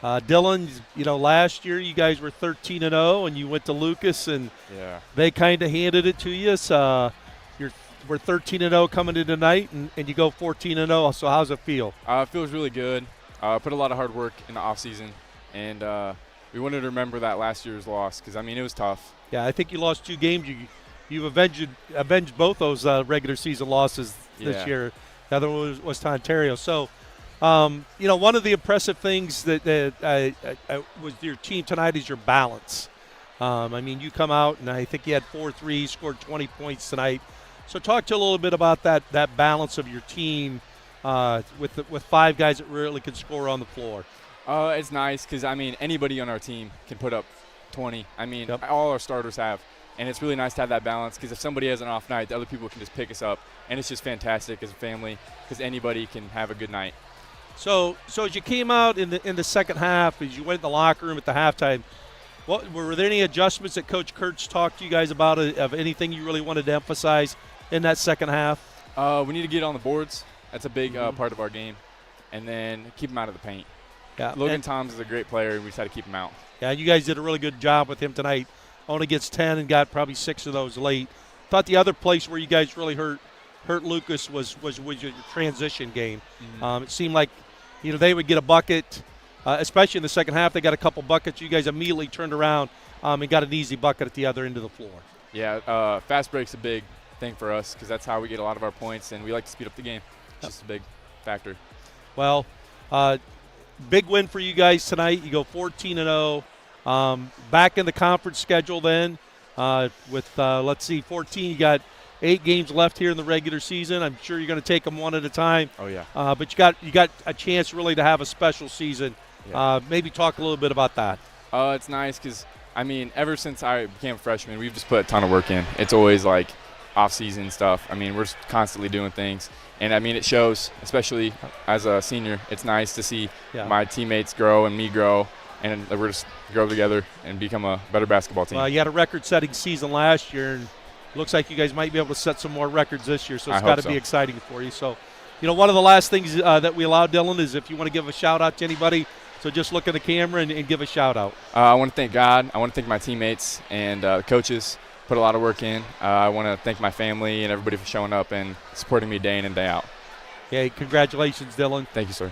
Dylan, last year you guys were 13-0, and you went to Lucas, and they kind of handed it to you. So we're 13-0 coming in tonight, and you go 14-0. So how's it feel? It feels really good. Put a lot of hard work in the offseason, and we wanted to remember that last year's loss because, it was tough. Yeah, I think you lost 2 games. You've avenged both those regular season losses this year. The other one was to Ontario. So, one of the impressive things that was your team tonight is your balance. You come out, and I think you had 4 threes, scored 20 points tonight. So talk to a little bit about that balance of your team with 5 guys that really can score on the floor. It's nice because, anybody on our team can put up 20. All our starters have. And it's really nice to have that balance because if somebody has an off night, the other people can just pick us up. And it's just fantastic as a family because anybody can have a good night. So as you came out in the second half, as you went in the locker room at the halftime, were there any adjustments that Coach Kurtz talked to you guys about of anything you really wanted to emphasize in that second half? We need to get on the boards. That's a big part of our game. And then keep him out of the paint. Yeah, Logan Toms is a great player, and we just had to keep him out. Yeah, you guys did a really good job with him tonight. Only gets 10 and got probably 6 of those late. Thought the other place where you guys really hurt Lucas was your transition game. Mm-hmm. It seemed like they would get a bucket, especially in the second half. They got a couple buckets. You guys immediately turned around and got an easy bucket at the other end of the floor. Yeah, fast break's a big thing for us because that's how we get a lot of our points, and we like to speed up the game. It's just a big factor. Well, big win for you guys tonight. You go 14-0. Back in the conference schedule then with 14. You got 8 games left here in the regular season. I'm sure you're going to take them one at a time. Oh yeah. But you got a chance really to have a special season. Yeah. Maybe talk a little bit about that. It's nice because ever since I became a freshman, we've just put a ton of work in. It's always like off-season stuff. We're constantly doing things, and it shows. Especially as a senior, it's nice to see my teammates grow and me grow. And we're just grow together and become a better basketball team. You had a record-setting season last year, and looks like you guys might be able to set some more records this year, so it's got to be exciting for you. So, one of the last things that we allow, Dylan, is if you want to give a shout-out to anybody, so just look at the camera and give a shout-out. I want to thank God. I want to thank my teammates and the coaches. Put a lot of work in. I want to thank my family and everybody for showing up and supporting me day in and day out. Okay, congratulations, Dylan. Thank you, sir.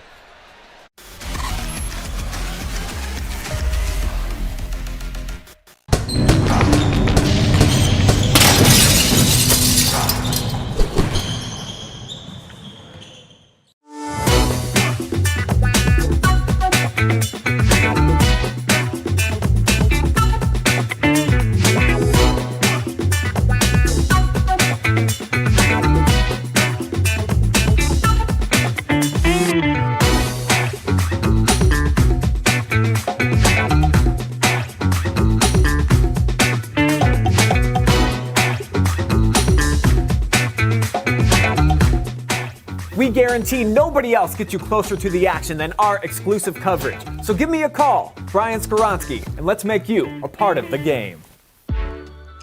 We guarantee nobody else gets you closer to the action than our exclusive coverage. So give me a call, Brian Skoronsky, and let's make you a part of the game.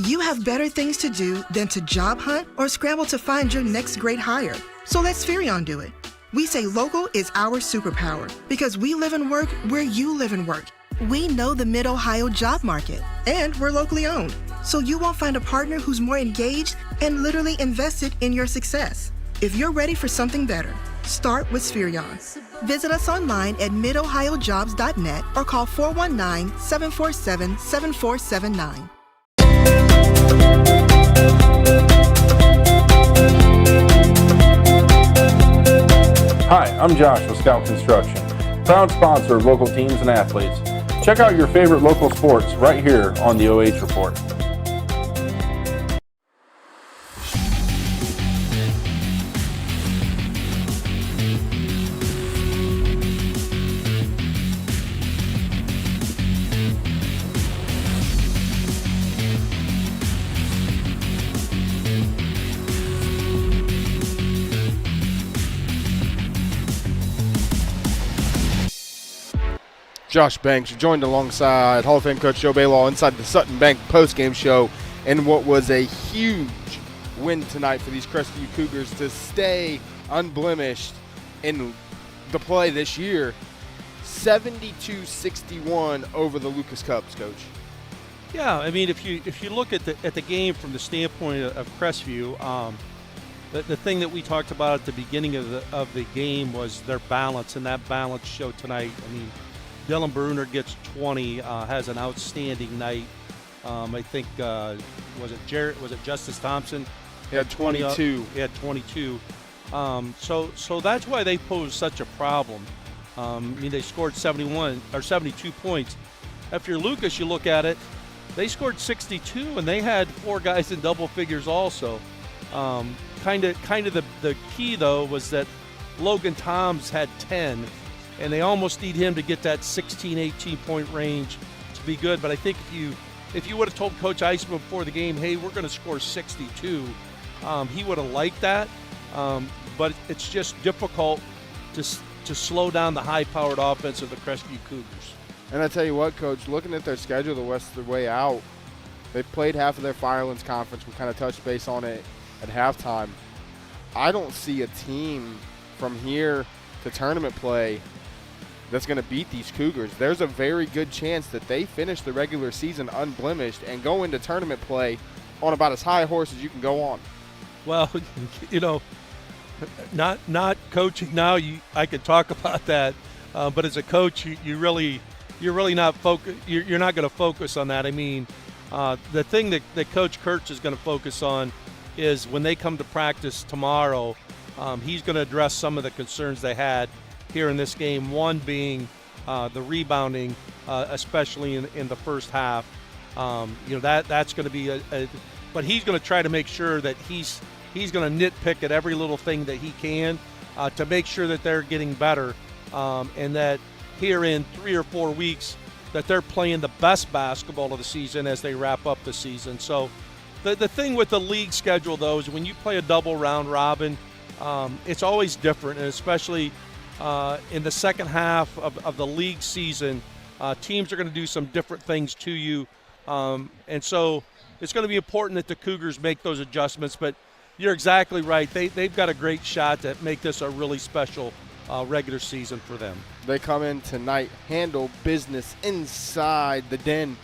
You have better things to do than to job hunt or scramble to find your next great hire. So let Spherion do it. We say local is our superpower because we live and work where you live and work. We know the Mid-Ohio job market, and we're locally owned. So you won't find a partner who's more engaged and literally invested in your success. If you're ready for something better, start with Spherion. Visit us online at midohiojobs.net or call 419-747-7479. Hi, I'm Josh with Scout Construction, proud sponsor of local teams and athletes. Check out your favorite local sports right here on the OH Report. Josh Banks, joined alongside Hall of Fame coach Joe Balogh inside the Sutton Bank postgame show in what was a huge win tonight for these Crestview Cougars to stay unblemished in the play this year. 72-61 over the Lucas Cubs, Coach. Yeah, I mean, if you look at the game from the standpoint of Crestview, the thing that we talked about at the beginning of the game was their balance, and that balance showed tonight. I mean, Dylan Bruner gets 20, has an outstanding night. I think was it Justice Thomspon? He had 22. He had 22. So that's why they pose such a problem. I mean, they scored 72 points. After Lucas, you look at it, they scored 62, and they had 4 guys in double figures also. Kind of the key though was that Logan Toms had 10. And they almost need him to get that 16, 18-point range to be good. But I think if you would have told Coach Eisman before the game, hey, we're going to score 62, he would have liked that. But it's just difficult to slow down the high-powered offense of the Crestview Cougars. And I tell you what, Coach, looking at their schedule the rest of the way out, they played half of their Firelands Conference. We kind of touched base on it at halftime. I don't see a team from here to tournament play that's going to beat these Cougars. There's a very good chance that they finish the regular season unblemished and go into tournament play on about as high a horse as you can go on. Well, you know, not coaching now. I could talk about that, but as a coach, you're really not focused. You're not going to focus on that. I mean, the thing that Coach Kurtz is going to focus on is when they come to practice tomorrow. He's going to address some of the concerns they had here in this game, one being the rebounding, especially in the first half. That's going to be but he's going to try to make sure that he's going to nitpick at every little thing that he can to make sure that they're getting better, and that here in 3 or 4 weeks that they're playing the best basketball of the season as they wrap up the season. So the thing with the league schedule, though, is when you play a double round robin, it's always different, and especially in the second half of the league season, teams are going to do some different things to you. And so it's going to be important that the Cougars make those adjustments. But you're exactly right. They've got a great shot to make this a really special regular season for them. They come in tonight, handle business inside the den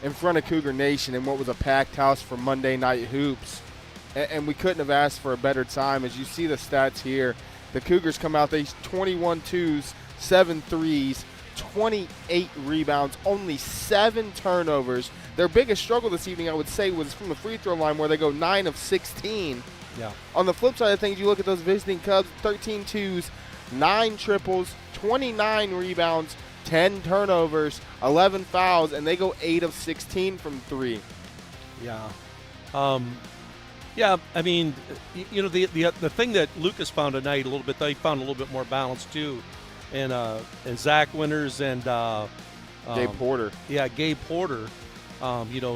in front of Cougar Nation in what was a packed house for Monday Night Hoops. And we couldn't have asked for a better time. As you see the stats here, the Cougars come out, they 21 twos, 7 threes, 28 rebounds, only 7 turnovers. Their biggest struggle this evening, I would say, was from the free throw line where they go 9 of 16. Yeah. On the flip side of things, you look at those visiting Cubs, 13 twos, 9 triples, 29 rebounds, 10 turnovers, 11 fouls, and they go 8 of 16 from 3. Yeah. Yeah, I mean, the thing that Lucas found tonight a little bit, they found a little bit more balance too, and Zach Winters and Gabe Porter. Yeah, Gabe Porter,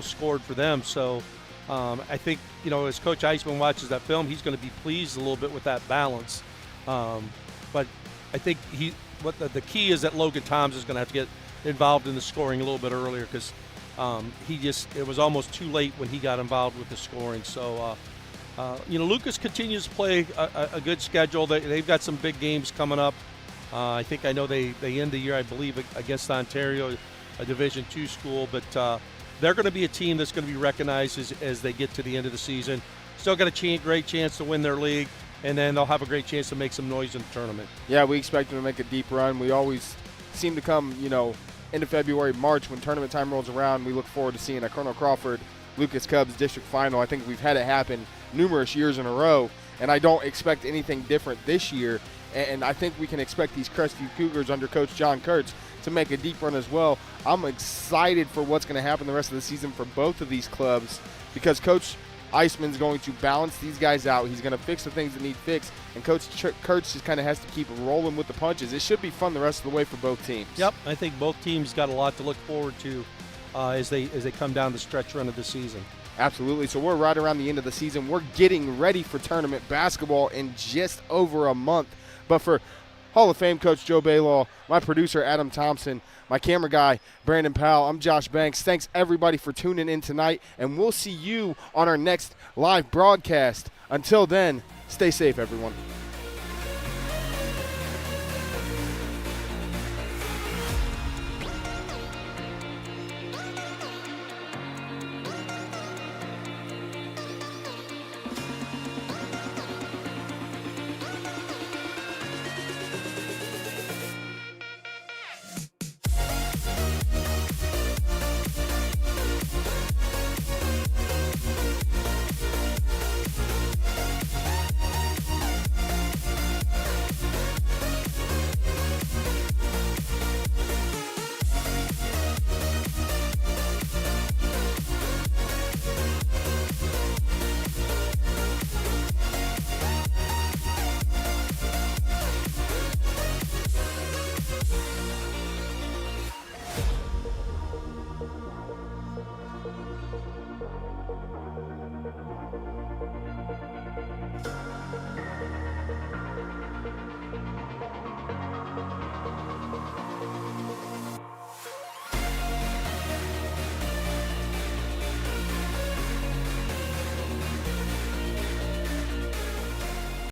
scored for them. So I think as Coach Eisman watches that film, he's going to be pleased a little bit with that balance. But I think what the key is that Logan Toms is going to have to get involved in the scoring a little bit earlier because it was almost too late when he got involved with the scoring. So, Lucas continues to play a good schedule. They've got some big games coming up. I know they end the year, I believe, against Ontario, a Division II school. But they're going to be a team that's going to be recognized as they get to the end of the season. Still got a great chance to win their league, and then they'll have a great chance to make some noise in the tournament. Yeah, we expect them to make a deep run. We always seem to come, into February, March, when tournament time rolls around. We look forward to seeing a Colonel Crawford Lucas Cubs district final. I think we've had it happen numerous years in a row, and I don't expect anything different this year. And I think we can expect these Crestview Cougars under Coach John Kurtz to make a deep run as well. I'm excited for what's going to happen the rest of the season for both of these clubs because Coach Eisman's going to balance these guys out. He's going to fix the things that need fixed, and Coach Kurtz just kind of has to keep rolling with the punches. It should be fun the rest of the way for both teams. Yep, I think both teams got a lot to look forward to as they come down the stretch run of the season. Absolutely. So we're right around the end of the season. We're getting ready for tournament basketball in just over a month. But for Hall of Fame coach Joe Balogh, my producer Adam Thompson, my camera guy Brandon Powell, I'm Josh Banks. Thanks everybody for tuning in tonight, and we'll see you on our next live broadcast. Until then, stay safe, everyone.